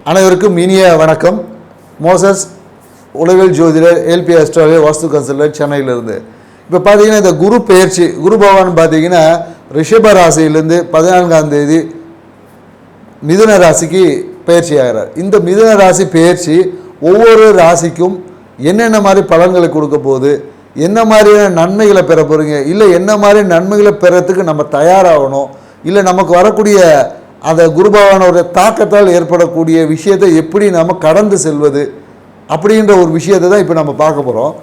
அனைவருக்கும் இனிய வணக்கம். மோசஸ் உளவியல் ஜோதிடர், எல்பி அஸ்ட்ராலஜி வாஸ்து கன்சல்டன்ட், சென்னையிலிருந்து. இப்போ பார்த்தீங்கன்னா இந்த குரு பெயர்ச்சி, குரு பகவான் பார்த்தீங்கன்னா ரிஷப ராசியிலேருந்து 14ஆம் தேதி மிதுன ராசிக்கு பெயர்ச்சி ஆகிறார். இந்த மிதுன ராசி பெயர்ச்சி ஒவ்வொரு ராசிக்கும் என்னென்ன மாதிரி பலன்களை கொடுக்க போகுது, என்ன மாதிரியான நன்மைகளை பெற போகிறீங்க, இல்லை என்ன மாதிரி நன்மைகளை பெறத்துக்கு நம்ம தயாராகணும், இல்லை நமக்கு வரக்கூடிய அந்த குரு பகவானோட தாக்கத்தால் ஏற்படக்கூடிய விஷயத்தை எப்படி நம்ம கடந்து செல்வது அப்படின்ற ஒரு விஷயத்தை தான் இப்போ நம்ம பார்க்க போகிறோம்.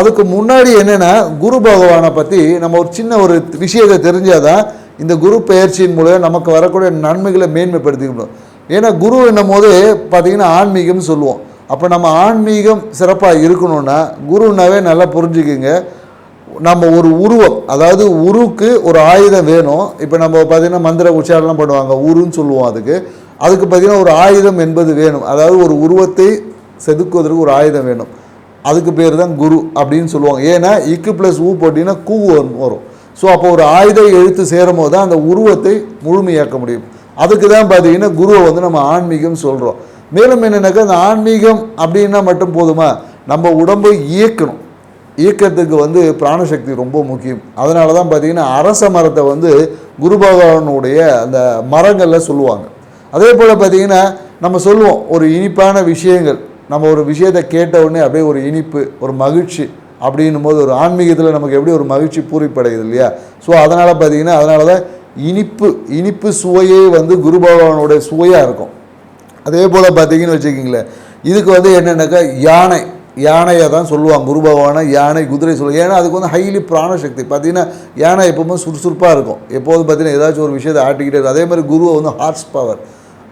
அதுக்கு முன்னாடி என்னென்னா, குரு பகவானை பற்றி நம்ம ஒரு சின்ன ஒரு விஷயத்தை தெரிஞ்சால் தான் இந்த குரு பெயர்ச்சியின் மூலம் நமக்கு வரக்கூடிய நன்மைகளை மேன்மைப்படுத்திக்கணும். ஏன்னா குரு என்னும் போது பார்த்திங்கன்னா ஆன்மீகம்னு சொல்லுவோம். அப்போ நம்ம ஆன்மீகம் சிறப்பாக இருக்கணும்னா குருனாவே நல்லா புரிஞ்சுக்குங்க. நம்ம ஒரு உருவம், அதாவது உருக்கு ஒரு ஆயுதம் வேணும். இப்போ நம்ம பார்த்திங்கன்னா மந்திர உச்சாரணம் பண்ணுவாங்க, உருன்னு சொல்லுவோம். அதுக்கு பார்த்திங்கன்னா ஒரு ஆயுதம் என்பது வேணும். அதாவது ஒரு உருவத்தை செதுக்குவதற்கு ஒரு ஆயுதம் வேணும். அதுக்கு பேர் தான் குரு அப்படின்னு சொல்லுவாங்க. ஏன்னா இக்கு ப்ளஸ் ஊ போட்டிங்கன்னா கூ வரும். ஸோ அப்போ ஒரு ஆயுத எழுத்து சேரும் போது தான் அந்த உருவத்தை முழுமையாக்க முடியும். அதுக்கு தான் பார்த்திங்கன்னா குருவை நம்ம ஆன்மீகம் சொல்கிறோம். மேலும் என்னென்னாக்கா, அந்த ஆன்மீகம் அப்படின்னா மட்டும் போதுமா, நம்ம உடம்பை இயக்கத்துக்கு பிராணசக்தி ரொம்ப முக்கியம். அதனால தான் பார்த்திங்கன்னா அரச மரத்தை குரு பகவானுடைய அந்த மரங்களில் சொல்லுவாங்க. அதே போல் பார்த்திங்கன்னா நம்ம சொல்லுவோம், ஒரு இனிப்பான விஷயங்கள், நம்ம ஒரு விஷயத்தை கேட்ட உடனே அப்படியே ஒரு இனிப்பு, ஒரு மகிழ்ச்சி அப்படின்னும் போது ஒரு ஆன்மீகத்தில் நமக்கு எப்படி ஒரு மகிழ்ச்சி பூரிப்படையுது இல்லையா? ஸோ அதனால் பார்த்திங்கன்னா அதனால தான் இனிப்பு சுவையே குரு பகவானுடைய சுவையாக இருக்கும். அதே போல் பார்த்திங்கன்னு வச்சுக்கிங்களேன், இதுக்கு என்னென்னாக்கா யானையை தான் சொல்லுவாங்க. குரு பகவானை யானை, குதிரை சொல்லுவாங்க. ஏன்னா அதுக்கு ஹைலி பிராணசக்தி. பார்த்திங்கன்னா யானை எப்போவுமே சுறுசுறுப்பாக இருக்கும். எப்போதும் பார்த்திங்கன்னா ஏதாச்சும் ஒரு விஷயத்தை ஆட்டிக்கிட்டே இருக்கும். அதே மாதிரி குருவை ஹார்ஸ் பவர்,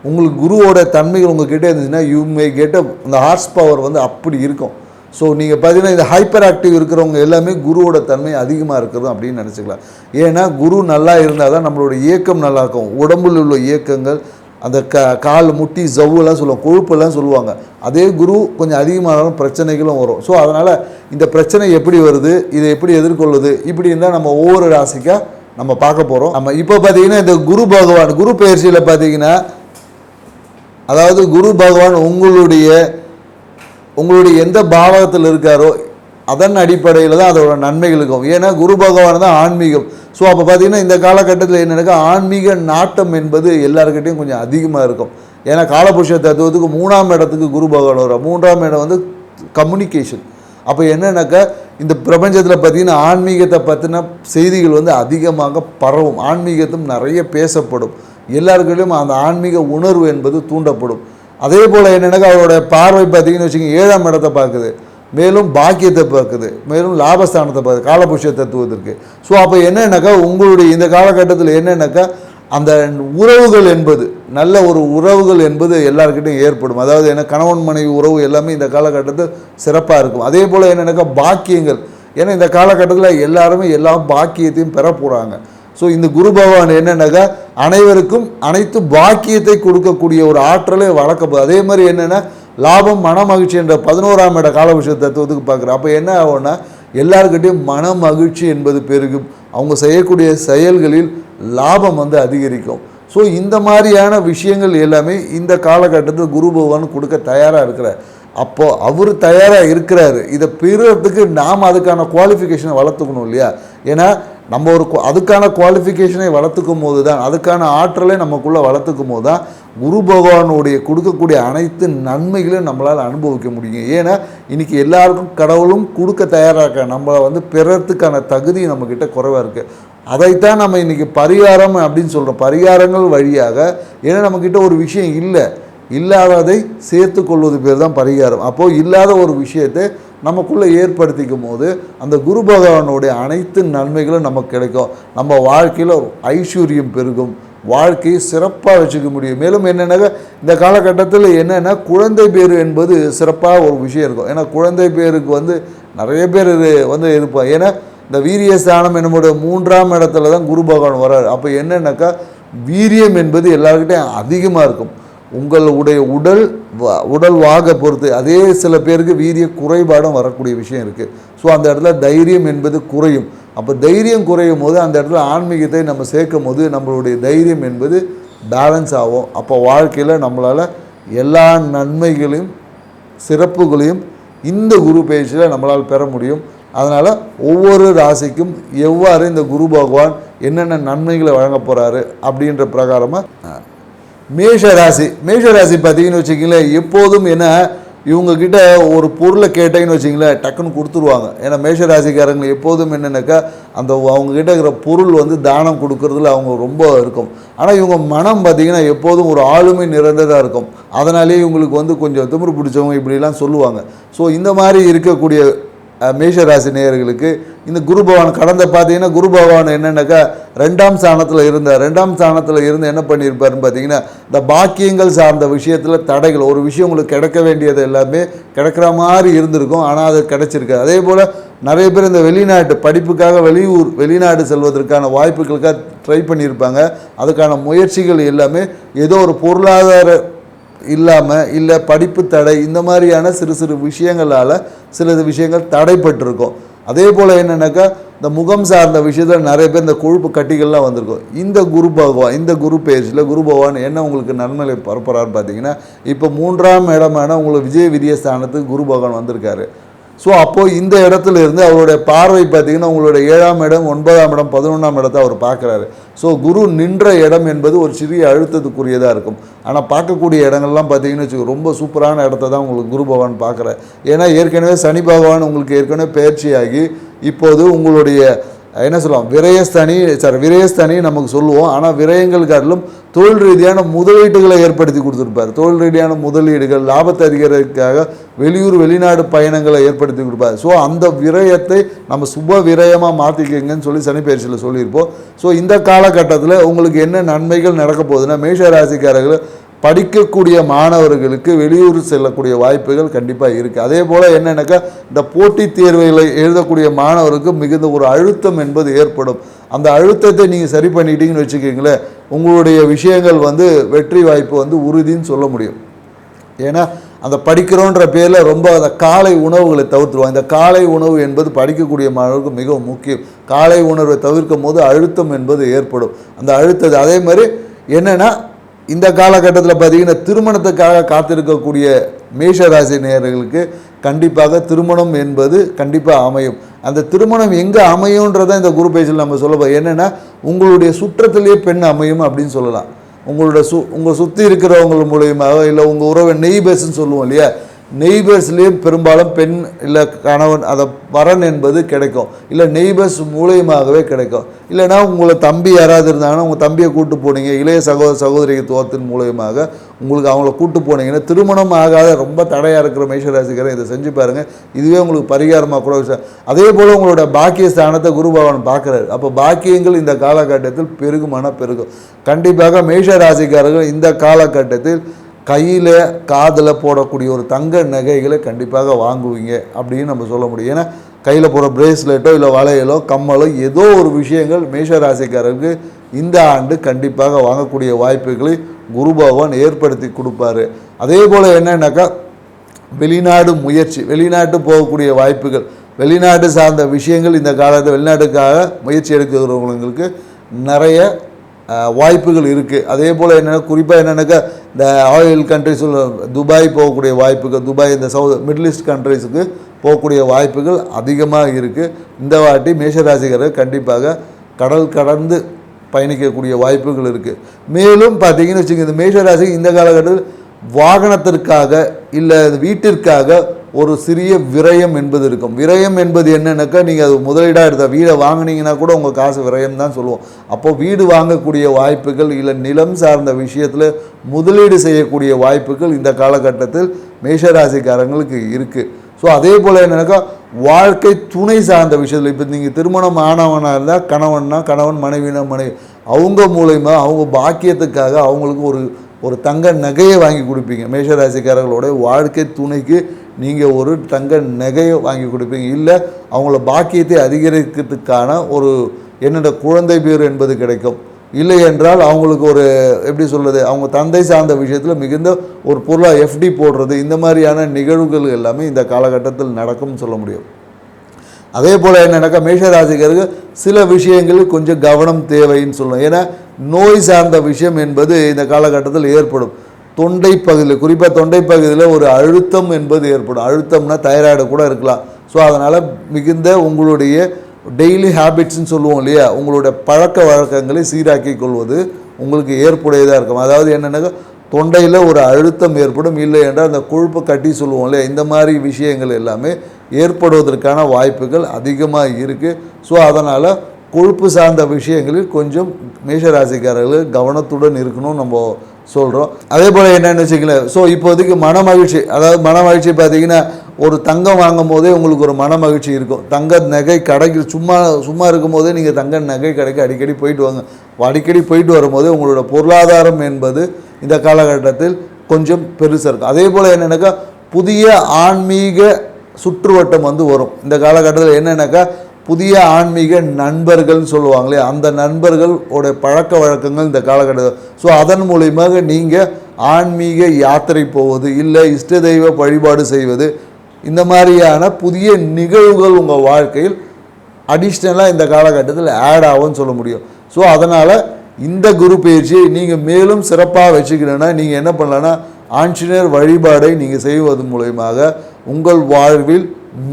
உங்களுக்கு குருவோட தன்மைகள் உங்கள்கிட்ட இருந்துச்சுன்னா யூ மே கெட் அந்த ஹார்ஸ் பவர் அப்படி இருக்கும். ஸோ நீங்கள் பார்த்தீங்கன்னா இந்த ஹைப்பர் ஆக்டிவ் இருக்கிறவங்க எல்லாமே குருவோட தன்மை அதிகமாக இருக்கிறது அப்படின்னு நினச்சிக்கலாம். ஏன்னா குரு நல்லா இருந்தால் தான் நம்மளோட இயக்கம் நல்லா இருக்கும். உடம்பில் உள்ள இயக்கங்கள், அந்த கால் முட்டி ஜவ்வுலாம் சொல்லுவாங்க, கொழுப்பெல்லாம் சொல்லுவாங்க. அதே குரு கொஞ்சம் அதிகமானாலும் பிரச்சனைகளும் வரும். ஸோ அதனால் இந்த பிரச்சனை எப்படி வருது, இதை எப்படி எதிர்கொள்வது, இப்படி இருந்தால் நம்ம ஒவ்வொரு ராசிக்காக நம்ம பார்க்க போகிறோம். நம்ம இப்போ பார்த்திங்கன்னா இந்த குரு பகவான் குரு பெயர்ச்சியில் பார்த்திங்கன்னா, அதாவது குரு பகவான் உங்களுடைய எந்த பாவகத்தில் இருக்காரோ அதன் அடிப்படையில் தான் அதோட நன்மைகள் இருக்கும். ஏன்னா குரு பகவான் தான் ஆன்மீகம். ஸோ அப்போ பார்த்திங்கன்னா இந்த காலகட்டத்தில் என்னென்னாக்கா, ஆன்மீக நாட்டம் என்பது எல்லாருக்கிட்டையும் கொஞ்சம் அதிகமாக இருக்கும். ஏன்னா காலபுருஷ தத்துவத்துக்கு 3ஆம் இடத்துக்கு குரு பகவான் வரும். 3ஆம் இடம் கம்யூனிகேஷன். அப்போ என்னென்னாக்கா, இந்த பிரபஞ்சத்தில் பார்த்திங்கன்னா ஆன்மீகத்தை பற்றின செய்திகள் அதிகமாக பரவும். ஆன்மீகத்தும் நிறைய பேசப்படும். எல்லாருக்கிட்டையும் அந்த ஆன்மீக உணர்வு என்பது தூண்டப்படும். அதே போல் என்னென்னாக்கா, அவரோட பார்வை பார்த்திங்கன்னு வச்சுக்கோங்க 7ஆம் இடத்தை பார்க்குது, மேலும் பாக்கியத்தை பார்க்குது, மேலும் லாபஸ்தானத்தை பார்க்குது காலபுருஷ தத்துவத்திற்கு. ஸோ அப்போ என்னென்னாக்கா, உங்களுடைய இந்த காலகட்டத்தில் என்னென்னாக்கா, அந்த உறவுகள் என்பது நல்ல ஒரு உறவுகள் என்பது எல்லாருக்கிட்டையும் ஏற்படும். அதாவது என்ன, கணவன் மனைவி உறவு எல்லாமே இந்த காலகட்டத்தில் சிறப்பாக இருக்கும். அதே போல் என்னென்னாக்கா பாக்கியங்கள், ஏன்னா இந்த காலகட்டத்தில் எல்லாருமே எல்லா பாக்கியத்தையும் பெற போகிறாங்க. ஸோ இந்த குரு பகவான் என்னென்னாக்கா, அனைவருக்கும் அனைத்து பாக்கியத்தை கொடுக்கக்கூடிய ஒரு ஆற்றலை வளர்க்க. அதே மாதிரி என்னென்னா, லாபம் மன மகிழ்ச்சி என்ற 11ஆம் இட காலபுருஷ தத்துவத்துக்கு பார்க்குறேன். அப்போ என்ன ஆகும்னா, எல்லாருக்கிட்டையும் மன மகிழ்ச்சி என்பது பெருகும். அவங்க செய்யக்கூடிய செயல்களில் லாபம் அதிகரிக்கும். ஸோ இந்த மாதிரியான விஷயங்கள் எல்லாமே இந்த காலகட்டத்தில் குரு பகவான் கொடுக்க தயாராக இருக்கிறார். அப்போது அவர் தயாராக இருக்கிறாரு. இதை பெறுறதுக்கு நாம் அதுக்கான குவாலிஃபிகேஷனை வளர்த்துக்கணும் இல்லையா? ஏன்னா நம்ம அதுக்கான குவாலிஃபிகேஷனை வளர்த்துக்கும் போது தான், அதுக்கான ஆற்றலை நமக்குள்ளே வளர்த்துக்கும் போது தான் குரு பகவானுடைய கொடுக்கக்கூடிய அனைத்து நன்மைகளையும் நம்மளால் அனுபவிக்க முடியும். ஏன்னா இன்றைக்கி எல்லாருக்கும் கடவுளும் கொடுக்க தயாராக, நம்மளை பெறத்துக்கான தகுதி நம்மக்கிட்ட குறைவாக இருக்குது. அதைத்தான் நம்ம இன்றைக்கி பரிகாரம் அப்படின்னு சொல்கிறோம். பரிகாரங்கள் வழியாக, ஏன்னா நம்மக்கிட்ட ஒரு விஷயம் இல்லாததை சேர்த்து கொள்வது பேர் தான் பரிகாரம். அப்போது இல்லாத ஒரு விஷயத்தை நமக்குள்ளே ஏற்படுத்திக்கும் போது அந்த குரு பகவானுடைய அனைத்து நன்மைகளும் நமக்கு கிடைக்கும். நம்ம வாழ்க்கையில் ஒரு ஐஸ்வர்யம் பெருகும், வாழ்க்கையை சிறப்பாக வச்சுக்க முடியும். மேலும் என்னென்னாக்கா, இந்த காலகட்டத்தில் என்னென்னா குழந்தை பேர் என்பது சிறப்பாக ஒரு விஷயம் இருக்கும். ஏன்னா குழந்தை பேருக்கு நிறைய பேர் இருப்பாங்க. ஏன்னா இந்த வீரியஸ்தானம் என்னுடைய 3ஆம் இடத்துல தான் குரு பகவான் வர்றார். அப்போ என்னென்னாக்கா, வீரியம் என்பது எல்லாருக்கிட்டையும் அதிகமாக இருக்கும். உங்களுடைய உடல் வாக பொறுத்து. அதே சில பேருக்கு வீரிய குறைபாடும் வரக்கூடிய விஷயம் இருக்குது. ஸோ அந்த இடத்துல தைரியம் என்பது குறையும். அப்போ தைரியம் குறையும் போது அந்த இடத்துல ஆன்மீகத்தை நம்ம சேர்க்கும் போது நம்மளுடைய தைரியம் என்பது பேலன்ஸ் ஆகும். அப்போ வாழ்க்கையில் நம்மளால் எல்லா நன்மைகளையும் சிறப்புகளையும் இந்த குரு பயிற்சியில் நம்மளால் பெற முடியும். அதனால் ஒவ்வொரு ராசிக்கும் எவ்வாறு இந்த குரு பகவான் என்னென்ன நன்மைகளை வழங்க போகிறாரு அப்படின்ற பிரகாரமாக மேஷ ராசி பார்த்தீங்கன்னு வச்சுக்கிங்களேன், எப்போதும் என்ன இவங்கக்கிட்ட ஒரு பொருளை கேட்டீங்கன்னு வச்சிங்களேன் டக்குன்னு கொடுத்துருவாங்க. ஏன்னா மேஷ ராசிக்காரங்க எப்போதும் என்னென்னாக்கா அந்த அவங்கக்கிட்ட இருக்கிற பொருள் வந்து தானம் கொடுக்கறதுல அவங்க ரொம்ப இருக்கும். ஆனால் இவங்க மனம் பார்த்திங்கன்னா எப்போதும் ஒரு ஆளுமை நிறைந்ததாக இருக்கும். அதனாலே இவங்களுக்கு வந்து கொஞ்சம் திமிரு பிடிச்சவங்க இப்படிலாம் சொல்லுவாங்க. ஸோ இந்த மாதிரி இருக்கக்கூடிய மேஷராசி நேயர்களுக்கு இந்த குரு பகவான் கடந்த பார்த்தீங்கன்னா குரு பகவான் என்னென்னாக்கா ரெண்டாம் ஸ்தானத்தில் இருந்து என்ன பண்ணியிருப்பாருன்னு பார்த்தீங்கன்னா இந்த பாக்கியங்கள் சார்ந்த விஷயத்தில் தடைகள், ஒரு விஷயம் உங்களுக்கு கிடைக்க வேண்டியது எல்லாமே கிடைக்கிற மாதிரி இருந்திருக்கும், ஆனால் அது கிடைச்சிருக்காது. அதே போல் நிறைய பேர் இந்த வெளிநாட்டு படிப்புக்காக வெளிநாடு செல்வதற்கான வாய்ப்புகளுக்காக ட்ரை பண்ணியிருப்பாங்க. அதுக்கான முயற்சிகள் எல்லாமே ஏதோ ஒரு பொருளாதார இல்லாமல் இல்லை படிப்பு தடை இந்த மாதிரியான சிறு விஷயங்களால் சில விஷயங்கள் தடைப்பட்டிருக்கும். அதே போல் என்னென்னாக்கா இந்த முகம் சார்ந்த விஷயத்தில் நிறைய பேர் இந்த கொழுப்பு கட்டிகள்லாம் வந்திருக்கும். இந்த குரு பேஜில் குரு பகவான் என்ன உங்களுக்கு நன்மையை பரப்புறான்னு பார்த்தீங்கன்னா இப்போ 3ஆம் இடமான உங்களுக்கு விஜய விரிய ஸ்தானத்துக்கு குரு பகவான் வந்திருக்காரு. ஸோ அப்போது இந்த இடத்துல இருந்து அவருடைய பார்வை பார்த்திங்கன்னா உங்களுடைய 7ஆம் இடம் 9ஆம் இடம் 11ஆம் இடத்தை அவர் பார்க்குறாரு. ஸோ குரு நின்ற இடம் என்பது ஒரு சிறிய அழுத்தத்துக்குரியதாக இருக்கும். ஆனால் பார்க்கக்கூடிய இடங்கள்லாம் பார்த்திங்கன்னு வச்சுக்கோ ரொம்ப சூப்பரான இடத்த தான் உங்களுக்கு குரு பகவான் பார்க்குறாரு. ஏன்னா ஏற்கனவே சனி பகவான் உங்களுக்கு ஏற்கனவே பயிற்சியாகி இப்போது உங்களுடைய என்ன சொல்லலாம் விரயஸ்தானி நமக்கு சொல்லுவோம். ஆனால் விரயங்கள் காட்டிலும் தொழில் ரீதியான முதலீடுகளை ஏற்படுத்தி கொடுத்துருப்பார். தொழில் ரீதியான முதலீடுகள் லாபத்தை அதிகரிக்கிறதுக்காக வெளிநாடு பயணங்களை ஏற்படுத்தி கொடுப்பார். ஸோ அந்த விரயத்தை நம்ம சுப விரயமாக மாற்றிக்கங்கன்னு சொல்லி சனி பயிற்சியில் சொல்லியிருப்போம். ஸோ இந்த காலகட்டத்தில் உங்களுக்கு என்ன நன்மைகள் நடக்க போகுதுன்னா மேஷ ராசிக்காரர்கள் படிக்கக்கூடிய மாணவர்களுக்கு வெளியூர் செல்லக்கூடிய வாய்ப்புகள் கண்டிப்பாக இருக்குது. அதே போல் என்னென்னாக்கா இந்த போட்டித் தேர்வுகளை எழுதக்கூடிய மாணவருக்கு மிகுந்த ஒரு அழுத்தம் என்பது ஏற்படும். அந்த அழுத்தத்தை நீங்கள் சரி பண்ணிட்டீங்கன்னு வச்சுக்கிங்களேன் உங்களுடைய விஷயங்கள் வந்து வெற்றி வாய்ப்பு வந்து உறுதின்னு சொல்ல முடியும். ஏன்னா அந்த படிக்கிறோன்ற பேரில் ரொம்ப அந்த காலை உணவுகளை தவிர்த்துருவாங்க. இந்த காலை உணவு என்பது படிக்கக்கூடிய மாணவருக்கு மிகவும் முக்கியம். காலை உணர்வை தவிர்க்கும் போது அழுத்தம் என்பது ஏற்படும். அந்த அழுத்தத்தை அதே மாதிரி என்னென்னா இந்த காலகட்டத்தில் பார்த்திங்கன்னா திருமணத்துக்காக காத்திருக்கக்கூடிய மேஷராசி நேயர்களுக்கு கண்டிப்பாக திருமணம் என்பது கண்டிப்பாக அமையும். அந்த திருமணம் எங்கே அமையும்ன்றதான் இந்த குரு பேஜில் நம்ம சொல்லப்போம். என்னென்னா உங்களுடைய சுற்றத்திலேயே பெண் அமையும் அப்படின்னு சொல்லலாம். உங்களை சுற்றி இருக்கிறவங்க மூலியமாக இல்லை உங்கள் உறவை நெய்பர்ஸ்ன்னு சொல்லுவோம் இல்லையா, நெய்பர்ஸ்லேயும் பெரும்பாலும் பெண் இல்லை கணவன் அதை வரன் என்பது கிடைக்கும். இல்லை நெய்பர்ஸ் மூலியமாகவே கிடைக்கும். இல்லைனா உங்களை தம்பி யாராவது இருந்தாங்கன்னா உங்கள் தம்பியை கூப்பிட்டு போனீங்க இளைய சகோதரித்துவத்தின் மூலியமாக உங்களுக்கு அவங்கள கூப்பிட்டு போனீங்கன்னா திருமணம் ஆகாத ரொம்ப தடையாக இருக்கிற மேஷராசிக்காரன் இதை செஞ்சு பாருங்கள். இதுவே உங்களுக்கு பரிகாரமாக கூட விஷயம். அதே போல் உங்களோட பாக்கிய ஸ்தானத்தை குரு பகவான் பார்க்குறாரு. அப்போ பாக்கியங்கள் இந்த காலகட்டத்தில் பெருகும். கண்டிப்பாக மேஷராசிக்காரர்கள் இந்த காலகட்டத்தில் கையில் காதில் போடக்கூடிய ஒரு தங்க நகைகளை கண்டிப்பாக வாங்குவீங்க அப்படின்னு நம்ம சொல்ல முடியும். ஏன்னா கையில் போகிற பிரேஸ்லெட்டோ இல்லை வளையலோ கம்மலோ ஏதோ ஒரு விஷயங்கள் மேஷராசிக்காரருக்கு இந்த ஆண்டு கண்டிப்பாக வாங்கக்கூடிய வாய்ப்புகளை குரு பகவான் ஏற்படுத்தி கொடுப்பாரு. அதே போல் என்னன்னாக்கா வெளிநாட்டு போகக்கூடிய வாய்ப்புகள், வெளிநாட்டு சார்ந்த விஷயங்கள் இந்த காலத்தில் வெளிநாட்டுக்காக முயற்சி எடுக்கிறவங்களுக்கு நிறைய வாய்ப்புகள் இருக்குது. அதே போல் என்னென்னா குறிப்பாக என்னென்னாக்கா இந்த ஆயில் கண்ட்ரிஸில் துபாய் போகக்கூடிய வாய்ப்புகள், துபாய் இந்த மிடில் ஈஸ்ட் கண்ட்ரிஸுக்கு போகக்கூடிய வாய்ப்புகள் அதிகமாக இருக்குது. இந்த வாட்டி மேஷராசிக்காரர் கண்டிப்பாக கடல் கடந்து பயணிக்கக்கூடிய வாய்ப்புகள் இருக்குது. மேலும் பார்த்தீங்கன்னு வச்சுக்கோங்க இந்த மேஷராசி இந்த காலகட்டத்தில் வாகனத்திற்காக இல்லை வீட்டிற்காக ஒரு சிறிய விரயம் என்பது இருக்கும். விரயம் என்பது என்னென்னாக்கா நீங்கள் அது முதலீடாக எடுத்த வீடை வாங்கினீங்கன்னா கூட உங்கள் காசு விரயம் தான் சொல்லுவோம். அப்போது வீடு வாங்கக்கூடிய வாய்ப்புகள் இல்லை நிலம் சார்ந்த விஷயத்தில் முதலீடு செய்யக்கூடிய வாய்ப்புகள் இந்த காலகட்டத்தில் மேஷராசிக்காரங்களுக்கு இருக்குது. ஸோ அதே போல் என்னென்னாக்கா வாழ்க்கை துணை சார்ந்த விஷயத்தில் இப்போ நீங்கள் திருமணம் ஆனவனாக இருந்தால் கணவன் மனைவி அவங்க மூலயமா அவங்க பாக்கியத்துக்காக அவங்களுக்கு ஒரு தங்க நகையை வாங்கி கொடுப்பீங்க. மேஷராசிக்காரர்களோட வாழ்க்கை துணைக்கு நீங்கள் ஒரு தங்க நகையை வாங்கி கொடுப்பீங்க. இல்லை அவங்கள பாக்கியத்தை அதிகரிக்கிறதுக்கான ஒரு என்னென்ன குழந்தை பேர் என்பது கிடைக்கும். இல்லை என்றால் அவங்களுக்கு ஒரு எப்படி சொல்கிறது அவங்க தந்தை சார்ந்த விஷயத்தில் மிகுந்த ஒரு பொருளாக எஃப்டி போடுறது இந்த மாதிரியான நிகழ்வுகள் எல்லாமே இந்த காலகட்டத்தில் நடக்கும்னு சொல்ல முடியும். அதே போல் என்னன்னாக்கா மேஷராசிக்காரருக்கு சில விஷயங்களில் கொஞ்சம் கவனம் தேவைன்னு சொல்லணும். ஏன்னா நோய் சார்ந்த விஷயம் என்பது இந்த காலகட்டத்தில் ஏற்படும். தொண்டை பகுதியில், குறிப்பாக தொண்டை பகுதியில் ஒரு அழுத்தம் என்பது ஏற்படும். அழுத்தம்னா தைராய்டு கூட இருக்கலாம். ஸோ அதனால் மிகுந்த உங்களுடைய டெய்லி ஹேபிட்ஸ்ன்னு சொல்லுவோம் இல்லையா, உங்களுடைய பழக்க வழக்கங்களை சீராக்கி கொள்வது உங்களுக்கு ஏற்புடையதாக இருக்கும். அதாவது என்னென்னாக்கா தொண்டையில் ஒரு அழுத்தம் ஏற்படும், இல்லை என்றால் அந்த கொழுப்பு கட்டி சொல்லுவோம் இல்லையா, இந்த மாதிரி விஷயங்கள் எல்லாமே ஏற்படுவதற்கான வாய்ப்புகள் அதிகமாக இருக்குது. ஸோ அதனால் கொழுப்பு சார்ந்த விஷயங்களில் கொஞ்சம் மேஷராசிக்காரர்கள் கவனத்துடன் இருக்கணும் நம்ம சொல்கிறோம். அதே போல் என்னென்னு வச்சுக்கல, ஸோ இப்போதைக்கு மன மகிழ்ச்சி, அதாவது மன மகிழ்ச்சி பார்த்திங்கன்னா ஒரு தங்கம் வாங்கும் போதே உங்களுக்கு ஒரு மன மகிழ்ச்சி இருக்கும். தங்க நகை கடைக்கு சும்மா இருக்கும் போதே நீங்கள் தங்க நகை கடைக்கு அடிக்கடி போயிட்டு வாங்க. அடிக்கடி போயிட்டு வரும்போது உங்களோட பொருளாதாரம் என்பது இந்த காலகட்டத்தில் கொஞ்சம் பெருசாக இருக்கும். அதே போல் என்னென்னாக்கா புதிய ஆன்மீக சுற்றுவட்டம் வரும். இந்த காலகட்டத்தில் என்னென்னாக்கா புதிய ஆன்மீக நண்பர்கள்னு சொல்லுவாங்களே, அந்த நண்பர்களோட பழக்க வழக்கங்கள் இந்த காலகட்டத்தில். ஸோ அதன் மூலியமாக நீங்கள் ஆன்மீக யாத்திரை போவது, இல்லை இஷ்ட தெய்வ வழிபாடு செய்வது, இந்த மாதிரியான புதிய நிகழ்வுகள் உங்கள் வாழ்க்கையில் அடிஷ்னலாக இந்த காலகட்டத்தில் ஆட் ஆகும்னு சொல்ல முடியும். ஸோ அதனால் இந்த குரு பயிற்சியை நீங்கள் மேலும் சிறப்பாக வச்சுக்கணுன்னா நீங்கள் என்ன பண்ணலான்னா ஆஞ்சநேயர் வழிபாடை நீங்கள் செய்வது மூலயமாக உங்கள் வாழ்வில்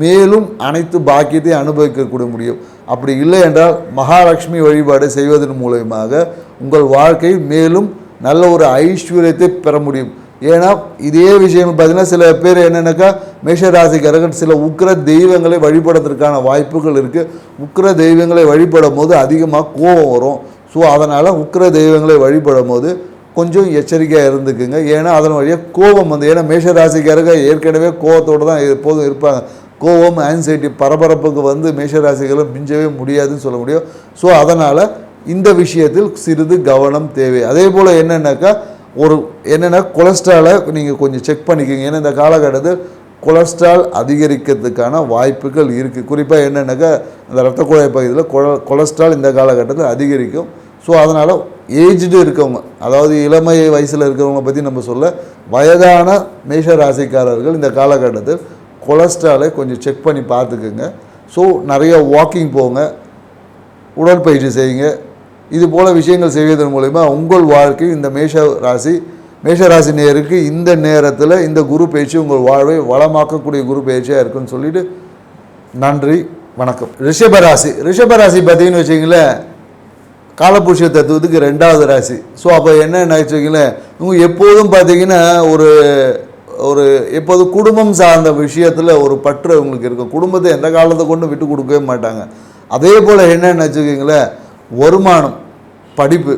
மேலும் அனைத்து பாக்கியத்தை அனுபவிக்கக்கூடிய முடியும். அப்படி இல்லை என்றால் மகாலட்சுமி வழிபாடு செய்வதன் மூலயமாக உங்கள் வாழ்க்கை மேலும் நல்ல ஒரு ஐஸ்வர்யத்தை பெற முடியும். ஏன்னா இதே விஷயம் பார்த்திங்கன்னா சில பேர் என்னென்னாக்கா மேஷராசிக்காரர்கள் சில உக்கிர தெய்வங்களை வழிபடுறதுக்கான வாய்ப்புகள் இருக்குது. உக்கிர தெய்வங்களை வழிபடும் போது அதிகமாக கோபம் வரும். ஸோ அதனால் உக்கிர தெய்வங்களை வழிபடும் போது கொஞ்சம் எச்சரிக்கையாக இருந்துக்குங்க. ஏன்னா அதன் வழியாக கோபம் ஏன்னா மேஷராசிக்காரர்கள் ஏற்கனவே கோபத்தோடு தான் எப்போதும் இருப்பாங்க. கோபம், ஆன்சைட்டி, பரபரப்புக்கு மேஷராசிகளை மிஞ்சவே முடியாதுன்னு சொல்ல முடியும். ஸோ அதனால் இந்த விஷயத்தில் சிறிது கவனம் தேவை. அதே போல் என்னென்னாக்கா என்னென்னா கொலஸ்ட்ராலை நீங்கள் கொஞ்சம் செக் பண்ணிக்கோங்க. ஏன்னா இந்த காலகட்டத்தில் கொலஸ்ட்ரால் அதிகரிக்கிறதுக்கான வாய்ப்புகள் இருக்குது. குறிப்பாக என்னென்னாக்கா இந்த இரத்த குழாய் பகுதியில் கொலஸ்ட்ரால் இந்த காலகட்டத்தில் அதிகரிக்கும். ஸோ அதனால் ஏஜ்டு இருக்கவங்க, அதாவது இளமை வயசில் இருக்கிறவங்க பற்றி நம்ம சொல்ல, வயதான மேஷராசிக்காரர்கள் இந்த காலகட்டத்தில் கொலஸ்ட்ராலை கொஞ்சம் செக் பண்ணி பார்த்துக்குங்க. ஸோ நிறைய வாக்கிங் போங்க, உடற்பயிற்சி செய்யுங்க. இது போல் விஷயங்கள் செய்வதன் மூலமா உங்கள் வாழ்க்கை இந்த மேஷராசி நேருக்கு இந்த நேரத்தில் இந்த குரு பயிற்சி உங்கள் வாழ்வை வளமாக்கக்கூடிய குரு பயிற்சியாக இருக்குன்னு சொல்லிட்டு நன்றி, வணக்கம். ரிஷபராசி பார்த்தீங்கன்னு வச்சிங்களேன், காலபுருஷ தத்துவத்துக்கு 2வது ராசி. ஸோ அப்போ என்ன வச்சுங்களேன், இவங்க எப்போதும் பார்த்தீங்கன்னா எப்போதும் குடும்பம் சார்ந்த விஷயத்தில் ஒரு பற்று அவங்களுக்கு இருக்கும். குடும்பத்தை எந்த காலத்தை கொண்டு விட்டு கொடுக்கவே மாட்டாங்க. அதே போல் என்னென்னு வச்சுக்கிங்களேன், வருமானம், படிப்பு,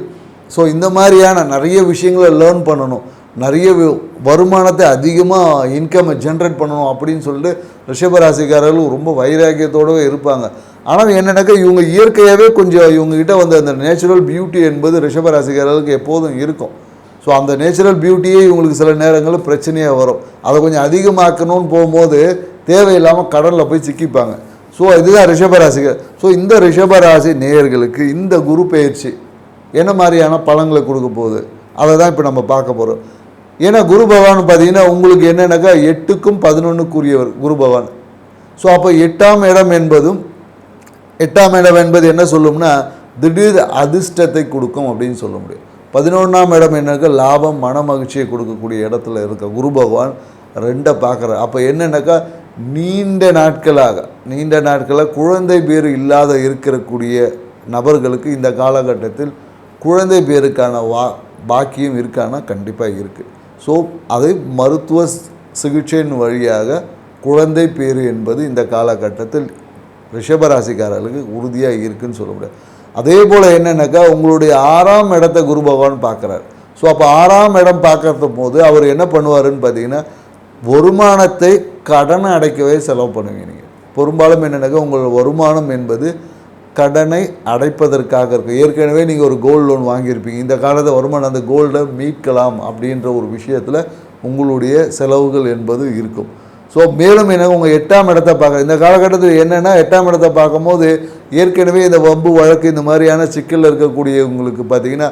ஸோ இந்த மாதிரியான நிறைய விஷயங்களை லேர்ன் பண்ணணும், நிறைய வருமானத்தை அதிகமாக இன்கம்மை ஜென்ரேட் பண்ணணும் அப்படின்னு சொல்லிட்டு ரிஷபராசிக்காரர்கள் ரொம்ப வைராக்கியத்தோடு இருப்பாங்க. ஆனால் என்னென்னாக்கா இவங்க இயற்கையாகவே கொஞ்சம் இவங்ககிட்ட அந்த நேச்சுரல் பியூட்டி என்பது ரிஷபராசிக்காரர்களுக்கு எப்போதும் இருக்கும். ஸோ அந்த நேச்சுரல் பியூட்டியே இவங்களுக்கு சில நேரங்களில் பிரச்சனையாக வரும். அதை கொஞ்சம் அதிகமாக்கணும்னு போகும்போது தேவையில்லாமல் கடலில் போய் சிக்கிப்பாங்க. ஸோ இதுதான் ரிஷபராசிகள். ஸோ இந்த ரிஷபராசி நேயர்களுக்கு இந்த குரு பயிற்சி என்ன மாதிரியான பலன்களை கொடுக்க போகுது அதை தான் இப்போ நம்ம பார்க்க போகிறோம். ஏன்னா குரு பகவான் பார்த்தீங்கன்னா உங்களுக்கு என்னென்னாக்கா 8க்கும் 11க்குரியவர் குரு பகவான். ஸோ அப்போ 8ஆம் இடம் என்பது என்ன சொல்லும்னா திடீர் அதிர்ஷ்டத்தை கொடுக்கும் அப்படின்னு சொல்ல முடியும். 11ஆம் இடம் என்னக்கா லாபம், மன மகிழ்ச்சியை கொடுக்கக்கூடிய இடத்துல இருக்க குரு பகவான் 2 பார்க்குறார். அப்போ என்னென்னாக்கா நீண்ட நாட்களாக குழந்தை பேர் இல்லாத இருக்கக்கூடிய நபர்களுக்கு இந்த காலகட்டத்தில் குழந்தை பேருக்கான பாக்கியம் இருக்கானா கண்டிப்பாக இருக்குது. ஸோ அது மருத்துவ சிகிச்சையின் வழியாக குழந்தை பேர் என்பது இந்த காலகட்டத்தில் ரிஷபராசிக்காரர்களுக்கு உறுதியாக இருக்குதுன்னு சொல்ல முடியாது. அதே போல் என்னென்னாக்கா உங்களுடைய 6ஆம் இடத்தை குரு பகவான் பார்க்குறார். ஸோ அப்போ 6ஆம் இடம் பார்க்கறது போது அவர் என்ன பண்ணுவாருன்னு பார்த்தீங்கன்னா வருமானத்தை கடனை அடைக்கவே செலவு பண்ணுவீங்க. நீங்கள் பெரும்பாலும் என்னென்னாக்கா உங்கள் வருமானம் என்பது கடனை அடைப்பதற்காக இருக்கும். ஏற்கனவே நீங்கள் ஒரு கோல்டு லோன் வாங்கியிருப்பீங்க, இந்த காலத்தை வருமானம் அந்த கோல்டை மீட்கலாம் அப்படின்ற ஒரு விஷயத்தில் உங்களுடைய செலவுகள் என்பது இருக்கும். ஸோ மேலும் என்ன உங்கள் 8ஆம் இடத்தை பார்க்க இந்த காலகட்டத்தில் என்னென்னா 8ஆம் இடத்தை பார்க்கும்போது ஏற்கனவே இந்த வம்பு வழக்கு இந்த மாதிரியான சிக்கலில் இருக்கக்கூடியவங்களுக்கு பார்த்தீங்கன்னா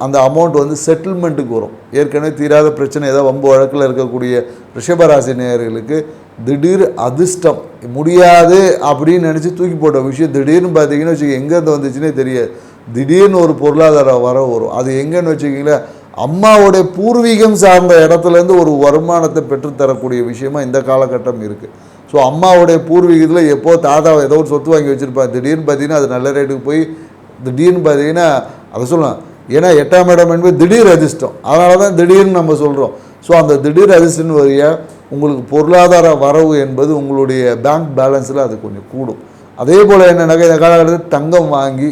அந்த அமௌண்ட் வந்து செட்டில்மெண்ட்டுக்கு வரும். ஏற்கனவே தீராத பிரச்சனை ஏதாவது வம்பு வழக்கில் இருக்கக்கூடிய ரிஷபராசி நேயர்களுக்கு திடீர் அதிர்ஷ்டம் முடியாது அப்படின்னு நினச்சி தூக்கி போட்ட விஷயம் திடீர்னு பார்த்தீங்கன்னா வச்சுக்க எங்கேருந்து வந்துச்சுன்னே தெரியாது. திடீர்னு ஒரு பொருளாதார வரவு வரும். அது எங்கன்னு வச்சுக்கிங்களேன் அம்மாவுடைய பூர்வீகம் சார்ந்த இடத்துலேருந்து ஒரு வருமானத்தை பெற்றுத்தரக்கூடிய விஷயமா இந்த காலகட்டம் இருக்குது. ஸோ அம்மாவுடைய பூர்வீகத்தில் எப்போ தாத்தா ஏதோ ஒரு சொத்து வாங்கி வச்சுருப்பாங்க. திடீர்னு பார்த்தீங்கன்னா அது நல்ல ரேட்டுக்கு போய் திடீர்னு பார்த்தீங்கன்னா அதை சொல்லலாம். ஏன்னா 8ஆம் இடம் என்பது திடீர் அதிர்ஷ்டம். அதனால தான் திடீர்னு நம்ம சொல்கிறோம். ஸோ அந்த திடீர் அதிர்ஷ்டம் வழியாக உங்களுக்கு பொருளாதார வரவு என்பது உங்களுடைய பேங்க் பேலன்ஸில் அது கொஞ்சம் கூடும். அதே போல் என்னென்னாக்கா இந்த காலகட்டத்தில் தங்கம் வாங்கி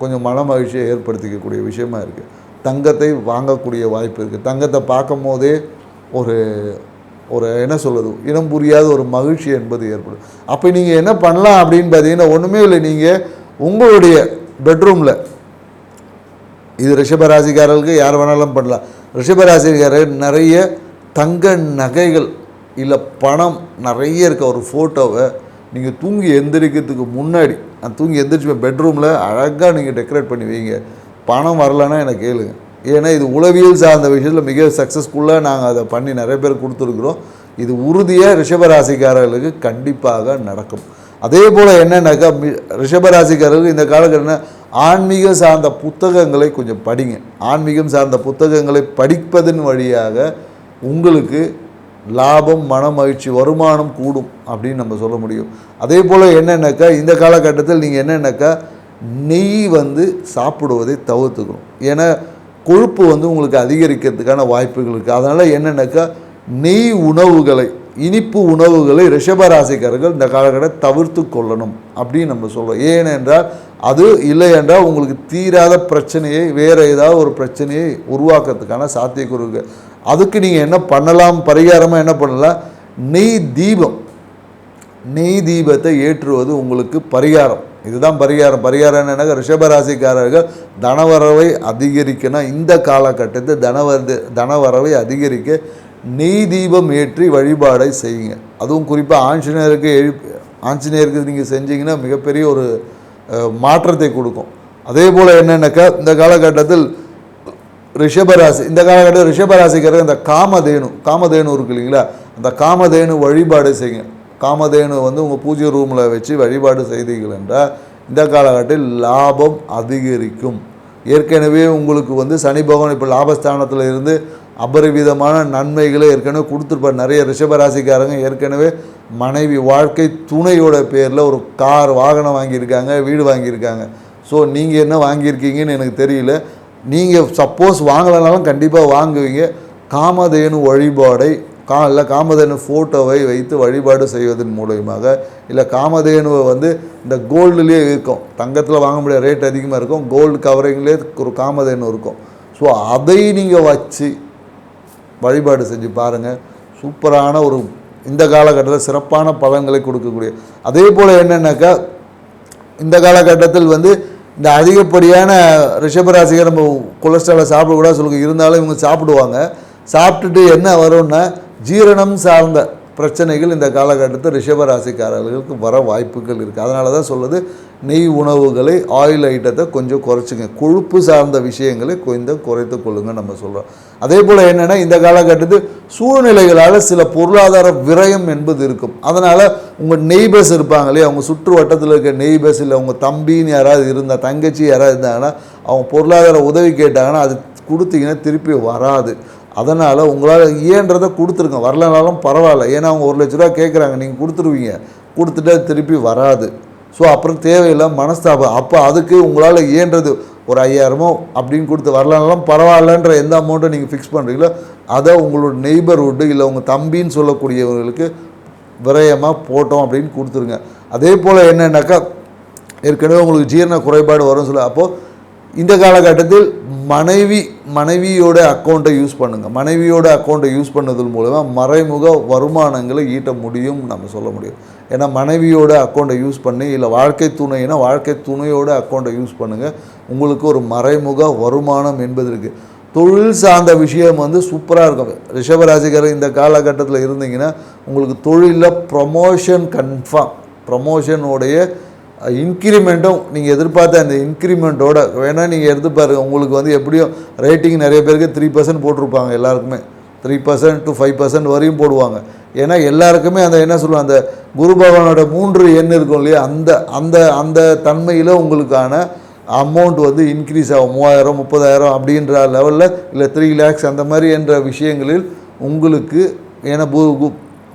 கொஞ்சம் மன மகிழ்ச்சியை ஏற்படுத்திக்கக்கூடிய விஷயமா இருக்குது. தங்கத்தை வாங்கக்கூடிய வாய்ப்பு இருக்குது. தங்கத்தை பார்க்கும் போதே ஒரு என்ன சொல்கிறது இனம் புரியாத ஒரு மகிழ்ச்சி என்பது ஏற்படும். அப்போ நீங்கள் என்ன பண்ணலாம் அப்படின்னு பார்த்தீங்கன்னா ஒன்றுமே இல்லை. நீங்கள் உங்களுடைய பெட்ரூமில் இது ரிஷபராசிக்காரர்களுக்கு யார் வேணாலும் பண்ணலாம். ரிஷபராசிக்காரர்கள் நிறைய தங்க நகைகள் இல்லை பணம் நிறைய இருக்க ஒரு ஃபோட்டோவை நீங்கள் தூங்கி எந்திரிக்கிறதுக்கு முன்னாடி தூங்கி எந்திரிச்சு பெட்ரூமில் அழகாக நீங்கள் டெக்கரேட் பண்ணி வைங்க. பணம் வரலன்னா எனக்கு கேளுங்க. ஏன்னா இது உளவியல் சார்ந்த விஷயத்தில் மிக சக்ஸஸ்ஃபுல்லாக நாங்கள் அதை பண்ணி நிறைய பேர் கொடுத்துருக்குறோம். இது உறுதியாக ரிஷபராசிக்காரர்களுக்கு கண்டிப்பாக நடக்கும். அதே போல் என்னென்னாக்கா ரிஷபராசிக்காரர்களுக்கு இந்த காலகட்டம் ஆன்மீக சார்ந்த புத்தகங்களை கொஞ்சம் படிங்க. ஆன்மீகம் சார்ந்த புத்தகங்களை படிப்பதன் வழியாக உங்களுக்கு லாபம் மன மகிழ்ச்சி வருமானம் கூடும் அப்படின்னு நம்ம சொல்ல முடியும். அதே போல் என்னென்னாக்கா இந்த காலகட்டத்தில் நீங்கள் என்னென்னாக்கா நெய் வந்து சாப்பிடுவதை தவிர்த்துக்கணும். ஏன்னா கொழுப்பு வந்து உங்களுக்கு அதிகரிக்கிறதுக்கான வாய்ப்புகள் இருக்குது. அதனால் என்னென்னாக்கா நெய் உணவுகளை இனிப்பு உணவுகளை ரிஷபராசிக்காரர்கள் இந்த காலகட்டத்தை தவிர்த்து கொள்ளணும் அப்படின்னு நம்ம சொல்கிறோம். ஏனென்றால் அது இல்லை என்றால் உங்களுக்கு தீராத பிரச்சனையை வேறு ஏதாவது ஒரு பிரச்சனையை உருவாக்குறதுக்கான சாத்தியக்கூறு இருக்குது. அதுக்கு நீங்கள் என்ன பண்ணலாம் பரிகாரமாக என்ன பண்ணலாம் நெய் தீபத்தை ஏற்றுவது உங்களுக்கு பரிகாரம். இதுதான் பரிகாரம். பரிகாரம் என்னென்னா ரிஷபராசிக்காரர்கள் தனவரவை அதிகரிக்கணும். இந்த காலகட்டத்தில் தனவரவை அதிகரிக்க நெய் தீபம் ஏற்றி வழிபாடை செய்யுங்க. அதுவும் குறிப்பாக ஆஞ்சநேயருக்கு நீங்கள் செஞ்சீங்கன்னா மிகப்பெரிய ஒரு மாற்றத்தை கொடுக்கும். அதே போல் என்னென்னாக்கா இந்த காலகட்டத்தில் ரிஷபராசிக்காரர்கள் இந்த காமதேனு இருக்கு இல்லைங்களா, அந்த காமதேனு வழிபாடு செய்யுங்க. காமதேனு வந்து உங்கள் பூஜை ரூமில் வச்சு வழிபாடு செய்தீர்கள் என்றால் இந்த காலகட்டத்தில் லாபம் அதிகரிக்கும். ஏற்கனவே உங்களுக்கு வந்து சனி பகவான் இப்போ லாபஸ்தானத்தில் இருந்து அபரிவிதமான நன்மைகளை ஏற்கனவே கொடுத்துருப்பார். நிறைய ரிஷபராசிக்காரங்க ஏற்கனவே மனைவி வாழ்க்கை துணையோட பேரில் ஒரு கார் வாகனம் வாங்கியிருக்காங்க, வீடு வாங்கியிருக்காங்க. ஸோ நீங்கள் என்ன வாங்கியிருக்கீங்கன்னு எனக்கு தெரியல. நீங்கள் சப்போஸ் வாங்கலைனாலும் கண்டிப்பாக வாங்குவீங்க. காமதேனு வழிபாடை இல்லை காமதேனு ஃபோட்டோவை வைத்து வழிபாடு செய்வதன் மூலயமாக இல்லை காமதேனுவை வந்து இந்த கோல்டுலேயே இருக்கும். தங்கத்தில் வாங்க முடியாத ரேட் அதிகமாக இருக்கும். கோல்டு கவரிங்லேயே ஒரு காமதேனு இருக்கும். ஸோ அதை நீங்கள் வச்சு வழிபாடு செஞ்சு பாருங்கள். சூப்பரான ஒரு இந்த காலகட்டத்தில் சிறப்பான பலன்களை கொடுக்கக்கூடிய. அதே போல் என்னென்னாக்கா இந்த காலகட்டத்தில் வந்து இந்த அதிகப்படியான ரிஷபராசிகர் நம்ம கொலஸ்ட்ராலை சாப்பிடக்கூடாது சொல்லுங்க. இருந்தாலும் இவங்க சாப்பிடுவாங்க. சாப்பிட்டுட்டு என்ன வரும்னா ஜீரணம் சார்ந்த பிரச்சனைகள் இந்த காலகட்டத்தில் ரிஷபராசிக்காரர்களுக்கு வர வாய்ப்புகள் இருக்குது. அதனால தான் சொல்லுது நெய் உணவுகளை ஆயில் ஐட்டத்தை கொஞ்சம் குறைச்சிங்க. கொழுப்பு சார்ந்த விஷயங்களை கொஞ்சம் குறைத்து கொள்ளுங்க நம்ம சொல்கிறோம். அதே போல் என்னென்னா இந்த காலகட்டத்தில் சூழ்நிலைகளால் சில பொருளாதார விரயம் என்பது இருக்கும். அதனால் உங்கள் நெய்பர்ஸ் இருப்பாங்க இல்லையா, அவங்க சுற்று வட்டத்தில் இருக்க நெய்பர்ஸ் இல்லை உங்கள் தம்பின்னு யாராவது இருந்தால் தங்கச்சி யாராவது இருந்தாங்கன்னா அவங்க பொருளாதார உதவி கேட்டாங்கன்னா அது கொடுத்தீங்கன்னா திருப்பி வராது. அதனால் உங்களால் ஏன்றதை கொடுத்துருங்க. வரலனாலும் பரவாயில்ல. ஏன்னா அவங்க 1 லட்ச ரூபா கேட்குறாங்க, நீங்கள் கொடுத்துருவீங்க. கொடுத்துட்டு திருப்பி வராது. ஸோ அப்புறம் தேவையில்லை மனஸ்தாபம். அப்போ அதுக்கு உங்களால் ஏன்றது ஒரு 5000 அப்படின்னு கொடுத்து வரலனாலும் பரவாயில்லன்ற எந்த அமௌண்ட்டை நீங்கள் ஃபிக்ஸ் பண்ணுறீங்களோ அதை உங்களோட நெய்பர்ஹுட்டு இல்லை உங்கள் தம்பின்னு சொல்லக்கூடியவர்களுக்கு விரயமாக போட்டோம் அப்படின்னு கொடுத்துருங்க. அதே போல் என்னென்னாக்கா ஏற்கனவே உங்களுக்கு ஜீரண குறைபாடு வரும்னு சொல்ல. அப்போது இந்த காலகட்டத்தில் மனைவியோட அக்கௌண்ட்டை யூஸ் பண்ணுங்கள். மனைவியோட அக்கௌண்ட்டை யூஸ் பண்ணதன் மூலமாக மறைமுக வருமானங்களை ஈட்ட முடியும் நம்ம சொல்ல முடியும். ஏன்னா மனைவியோட அக்கௌண்ட்டை யூஸ் பண்ணி இல்லை வாழ்க்கை துணையோட அக்கௌண்ட்டை யூஸ் பண்ணுங்கள். உங்களுக்கு ஒரு மறைமுக வருமானம் என்பது இருக்குது. தொழில் சார்ந்த விஷயம் வந்து சூப்பராக இருக்கும். ரிஷபராசிக்காரர் இந்த காலகட்டத்தில் இருந்தீங்கன்னா உங்களுக்கு தொழிலில் ப்ரொமோஷன் கன்ஃபார்ம். ப்ரொமோஷனுடைய இன்க்ரிமெண்ட்டும் நீங்கள் எதிர்பார்த்த அந்த இன்க்ரிமெண்ட்டோட வேணால் நீங்கள் எடுத்து பாருங்கள். உங்களுக்கு வந்து எப்படியும் ரேட்டிங் நிறைய பேருக்கு 3% போட்டிருப்பாங்க. எல்லாருக்குமே 3% to 5% வரையும் போடுவாங்க. ஏன்னா எல்லாருக்குமே அந்த என்ன சொல்லுவாங்க, அந்த குரு பகவானோட 3 எண் இருக்கும் இல்லையா, அந்த அந்த அந்த தன்மையில் உங்களுக்கான அமௌண்ட் வந்து இன்க்ரீஸ் ஆகும். 3000 30,000 அப்படின்ற லெவலில், இல்லை 3 lakhs அந்த மாதிரி என்ற விஷயங்களில் உங்களுக்கு. ஏன்னா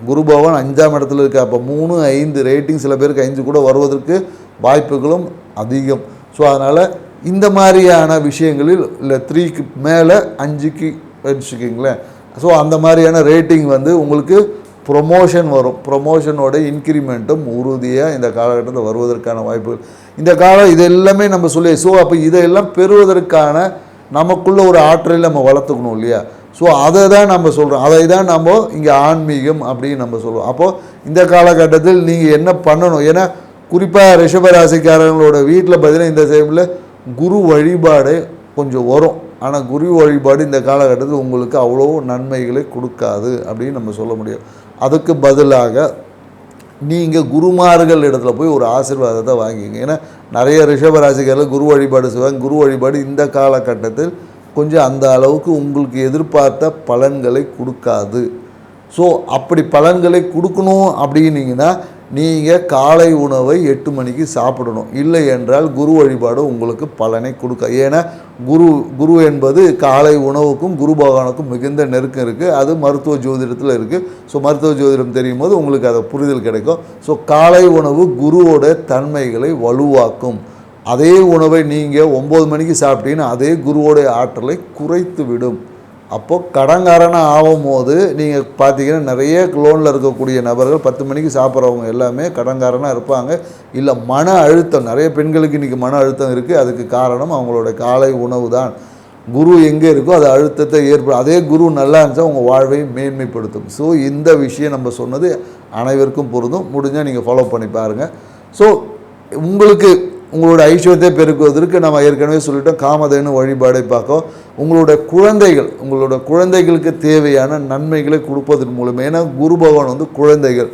குரு பகவான் 5ஆம் இடத்துல இருக்கு. அப்போ 3 5 ரேட்டிங் சில பேருக்கு 5 கூட வருவதற்கு வாய்ப்புகளும் அதிகம். ஸோ அதனால் இந்த மாதிரியான விஷயங்களில் இல்லை 3க்கு மேலே 5க்கு வச்சுக்கிங்களேன். ஸோ அந்த மாதிரியான ரேட்டிங் வந்து உங்களுக்கு ப்ரொமோஷன் வரும். ப்ரொமோஷனோட இன்க்ரிமெண்ட்டும் உறுதியாக இந்த காலகட்டத்தில் வருவதற்கான வாய்ப்புகள் இந்த காலம். இது எல்லாமே நம்ம சொல்லி. ஸோ அப்போ இதையெல்லாம் பெறுவதற்கான நமக்குள்ள ஒரு ஆற்றலை நம்ம வளர்த்துக்கணும் இல்லையா. ஸோ அதை தான் நம்ம சொல்கிறோம். அதை தான் நம்ம இங்கே ஆன்மீகம் அப்படின்னு நம்ம சொல்லுவோம். அப்போது இந்த காலகட்டத்தில் நீங்கள் என்ன பண்ணணும், ஏன்னா குறிப்பாக ரிஷபராசிக்காரங்களோட வீட்டில் பார்த்தீங்கன்னா இந்த டைமில் குரு வழிபாடு கொஞ்சம் வரும். ஆனால் குரு வழிபாடு இந்த காலகட்டத்தில் உங்களுக்கு அவ்வளோ நன்மைகளை கொடுக்காது அப்படின்னு நம்ம சொல்ல முடியும். அதுக்கு பதிலாக நீங்கள் குருமார்கள் இடத்துல போய் ஒரு ஆசீர்வாதத்தை வாங்கிங்க. ஏன்னா நிறைய ரிஷபராசிக்காரர்கள் குரு வழிபாடு செய்வாங்க. குரு வழிபாடு இந்த காலகட்டத்தில் கொஞ்சம் அந்த அளவுக்கு உங்களுக்கு எதிர்பார்த்த பலன்களை கொடுக்காது. ஸோ அப்படி பலன்களை கொடுக்கணும் அப்படின்னீங்கன்னா நீங்கள் காலை உணவை 8 மணிக்கு சாப்பிடணும். இல்லை என்றால் குரு வழிபாடு உங்களுக்கு பலனை கொடுக்க. ஏன்னா குரு என்பது காலை உணவுக்கும் குரு பகவானுக்கும் மிகுந்த நெருக்கம் இருக்குது. அது மருத்துவ ஜோதிடத்தில் இருக்குது. ஸோ மருத்துவ ஜோதிடம் தெரியும் போது உங்களுக்கு அதை புரிதல் கிடைக்கும். ஸோ காலை உணவு குருவோட தன்மைகளை வலுவாக்கும். அதே உணவை நீங்கள் 9 மணிக்கு சாப்பிட்டீங்கன்னா அதே குருவோடைய ஆற்றலை குறைத்து விடும். அப்போது கடன்காரனாக ஆகும் போது நீங்கள் பார்த்தீங்கன்னா நிறைய லோனில் இருக்கக்கூடிய நபர்கள் 10 மணிக்கு சாப்பிட்றவங்க எல்லாமே கடன்காரனாக இருப்பாங்க. இல்லை மன அழுத்தம், நிறைய பெண்களுக்கு இன்றைக்கி மன அழுத்தம் இருக்குது. அதுக்கு காரணம் அவங்களோட காலை உணவு தான். குரு எங்கே இருக்கோ அது அழுத்தத்தை ஏற்படும். அதே குரு நல்லா இருந்துச்சா உங்கள் வாழ்வை மேன்மைப்படுத்தும். ஸோ இந்த விஷயம் நம்ம சொன்னது அனைவருக்கும் பொருந்தும். முடிஞ்சால் நீங்கள் ஃபாலோ பண்ணி பாருங்கள். ஸோ உங்களுக்கு உங்களோட ஐஸ்வர்யத்தை பெருக்குவதற்கு நம்ம ஏற்கனவே சொல்லிட்டோம், காமதேனு வழிபாடை பார்க்கும். உங்களோட குழந்தைகளுக்கு தேவையான நன்மைகளை கொடுப்பதன் மூலம். ஏன்னா குரு பகவான் வந்து குழந்தைகள்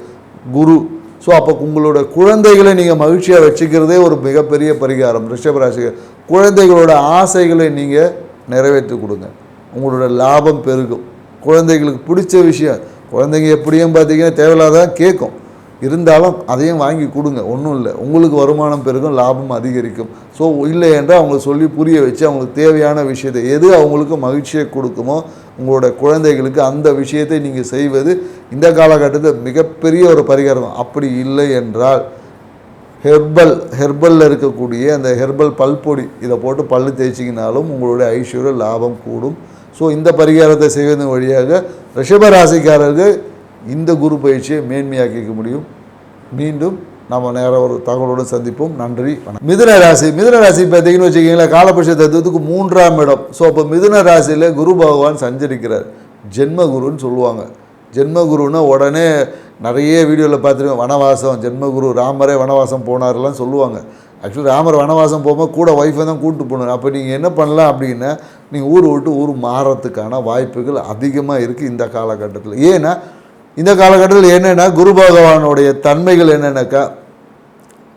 குரு. ஸோ அப்போ உங்களோட குழந்தைகளை நீங்கள் மகிழ்ச்சியாக வச்சுக்கிறதே ஒரு மிகப்பெரிய பரிகாரம். ரிஷபராசிகள் குழந்தைகளோட ஆசைகளை நீங்கள் நிறைவேற்றி கொடுங்க. உங்களோட லாபம் பெருகும். குழந்தைகளுக்கு பிடிச்ச விஷயம், குழந்தைங்க எப்படியும் பார்த்தீங்கன்னா தேவையில்லாதான் கேட்கும், இருந்தாலும் அதையும் வாங்கி கொடுங்க. ஒன்றும் இல்லை, உங்களுக்கு வருமானம் பெருகும், லாபம் அதிகரிக்கும். ஸோ இல்லை என்றால் அவங்களுக்கு சொல்லி புரிய வச்சு அவங்களுக்கு தேவையான விஷயத்தை எது அவங்களுக்கு மகிழ்ச்சியை கொடுக்குமோ உங்களோட குழந்தைகளுக்கு அந்த விஷயத்தை நீங்கள் செய்வது இந்த காலகட்டத்தில் மிகப்பெரிய ஒரு பரிகாரம். அப்படி இல்லை என்றால் ஹெர்பலில் இருக்கக்கூடிய அந்த ஹெர்பல் பல்பொடி இதை போட்டு பல்லு தேய்ச்சிங்கனாலும் உங்களுடைய ஐஸ்வர்ய லாபம் கூடும். ஸோ இந்த பரிகாரத்தை செய்வதன் வழியாக ரிஷபராசிக்காரர்கள் இந்த குரு பயிற்சியை மேன்மையாக்கிக்க முடியும். மீண்டும் நம்ம நேரம் ஒரு தகவலோடு சந்திப்போம். நன்றி. மிதுன ராசி பார்த்தீங்கன்னு வச்சுக்கிங்களேன், காலபுருஷ தத்துவத்துக்கு 3ஆம் இடம். ஸோ அப்போ மிதுன ராசியில் குரு பகவான் சஞ்சரிக்கிறார். ஜென்மகுருன்னு சொல்லுவாங்க. ஜென்மகுருன்னா உடனே நிறைய வீடியோவில் பார்த்துருக்கோம், வனவாசம் ஜென்மகுரு, ராமரே வனவாசம் போனார்லாம் சொல்லுவாங்க. ஆக்சுவலி ராமர் வனவாசம் போகும்போது கூட ஒய்ஃபை தான் கூப்பிட்டு போனார். அப்போ நீங்கள் என்ன பண்ணலாம் அப்படின்னா, நீங்கள் ஊர் விட்டு ஊர் மாறத்துக்கான வாய்ப்புகள் அதிகமாக இருக்குது இந்த காலகட்டத்தில். ஏன்னா இந்த காலகட்டத்தில் என்னென்னா குரு பகவானுடைய தன்மைகள் என்னென்னாக்கா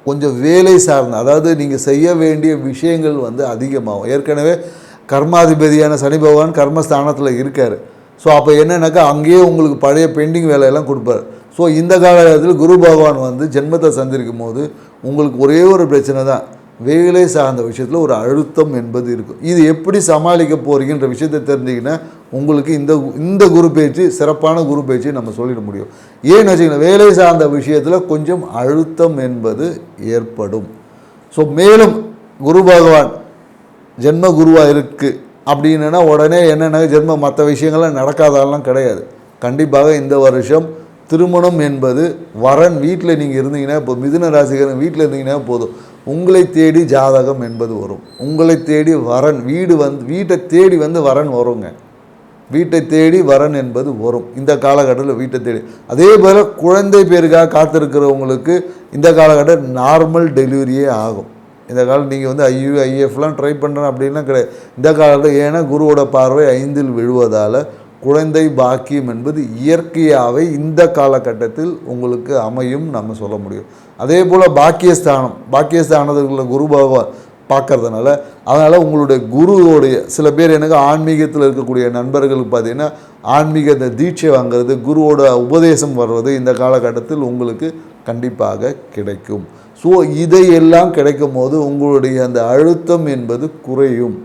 கொஞ்சம் வேலை சார்ந்த, அதாவது நீங்கள் செய்ய வேண்டிய விஷயங்கள் வந்து அதிகமாகும். ஏற்கனவே கர்மாதிபதியான சனி பகவான் கர்மஸ்தானத்தில் இருக்கார். ஸோ அப்போ என்னென்னாக்கா அங்கேயே உங்களுக்கு பழைய பெண்டிங் வேலையெல்லாம் கொடுப்பார். ஸோ இந்த காலகட்டத்தில் குரு பகவான் வந்து ஜென்மத்தை சந்திருக்கும் போது உங்களுக்கு ஒரே ஒரு பிரச்சனை தான், வேலை சார்ந்த விஷயத்தில் ஒரு அழுத்தம் என்பது இருக்கும். இது எப்படி சமாளிக்க போகிறீங்கன்ற விஷயத்தை தெரிஞ்சிங்கன்னா உங்களுக்கு இந்த குரு பயிற்சி சிறப்பான குரு பயிற்சி நம்ம சொல்லிட முடியும். ஏன்னு வச்சுக்கோங்க, வேலை சார்ந்த விஷயத்தில் கொஞ்சம் அழுத்தம் என்பது ஏற்படும். ஸோ மேலும் குரு பகவான் ஜென்ம குருவாக இருக்குது அப்படின்னா உடனே என்னென்ன ஜென்ம மற்ற விஷயங்கள்லாம் நடக்காதாலாம் கிடையாது. கண்டிப்பாக இந்த வருஷம் திருமணம் என்பது வரன் வீட்டில் நீங்கள் இருந்தீங்கன்னா, இப்போ மிதுன ராசிக்காரன் வீட்டில் இருந்தீங்கன்னா போதும், உங்களை தேடி ஜாதகம் என்பது வரும். உங்களை தேடி வரன் வீட்டை தேடி வந்து வரன் வருங்க. வீட்டை தேடி வரன் என்பது வரும் இந்த காலகட்டத்தில். வீட்டை தேடி அதே போல் குழந்தை பேருக்காக காத்திருக்கிறவங்களுக்கு இந்த காலகட்டம் நார்மல் டெலிவரியே ஆகும். இந்த காலம் நீங்கள் வந்து ஐஎஃப்லாம் ட்ரை பண்ணுறேன் அப்படின்லாம் கிடையாது இந்த காலத்தில். ஏன்னா குருவோட பார்வை 5இல் விழுவதால் குழந்தை பாக்கியம் என்பது இயற்கையாகவே இந்த காலகட்டத்தில் உங்களுக்கு அமையும் நம்ம சொல்ல முடியும். அதே போல் பாக்கியஸ்தானத்தில் குரு பகவான் பார்க்கறதுனால, அதனால் உங்களுடைய குருவோடைய சில பேர் எனக்கு ஆன்மீகத்தில் இருக்கக்கூடிய நண்பர்களுக்கு பார்த்திங்கன்னா ஆன்மீகத்தை தீட்சை வாங்கிறது, குருவோட உபதேசம் வர்றது இந்த காலகட்டத்தில் உங்களுக்கு கண்டிப்பாக கிடைக்கும். ஸோ இதையெல்லாம் கிடைக்கும் போது உங்களுடைய அந்த அழுத்தம் என்பது குறையும்.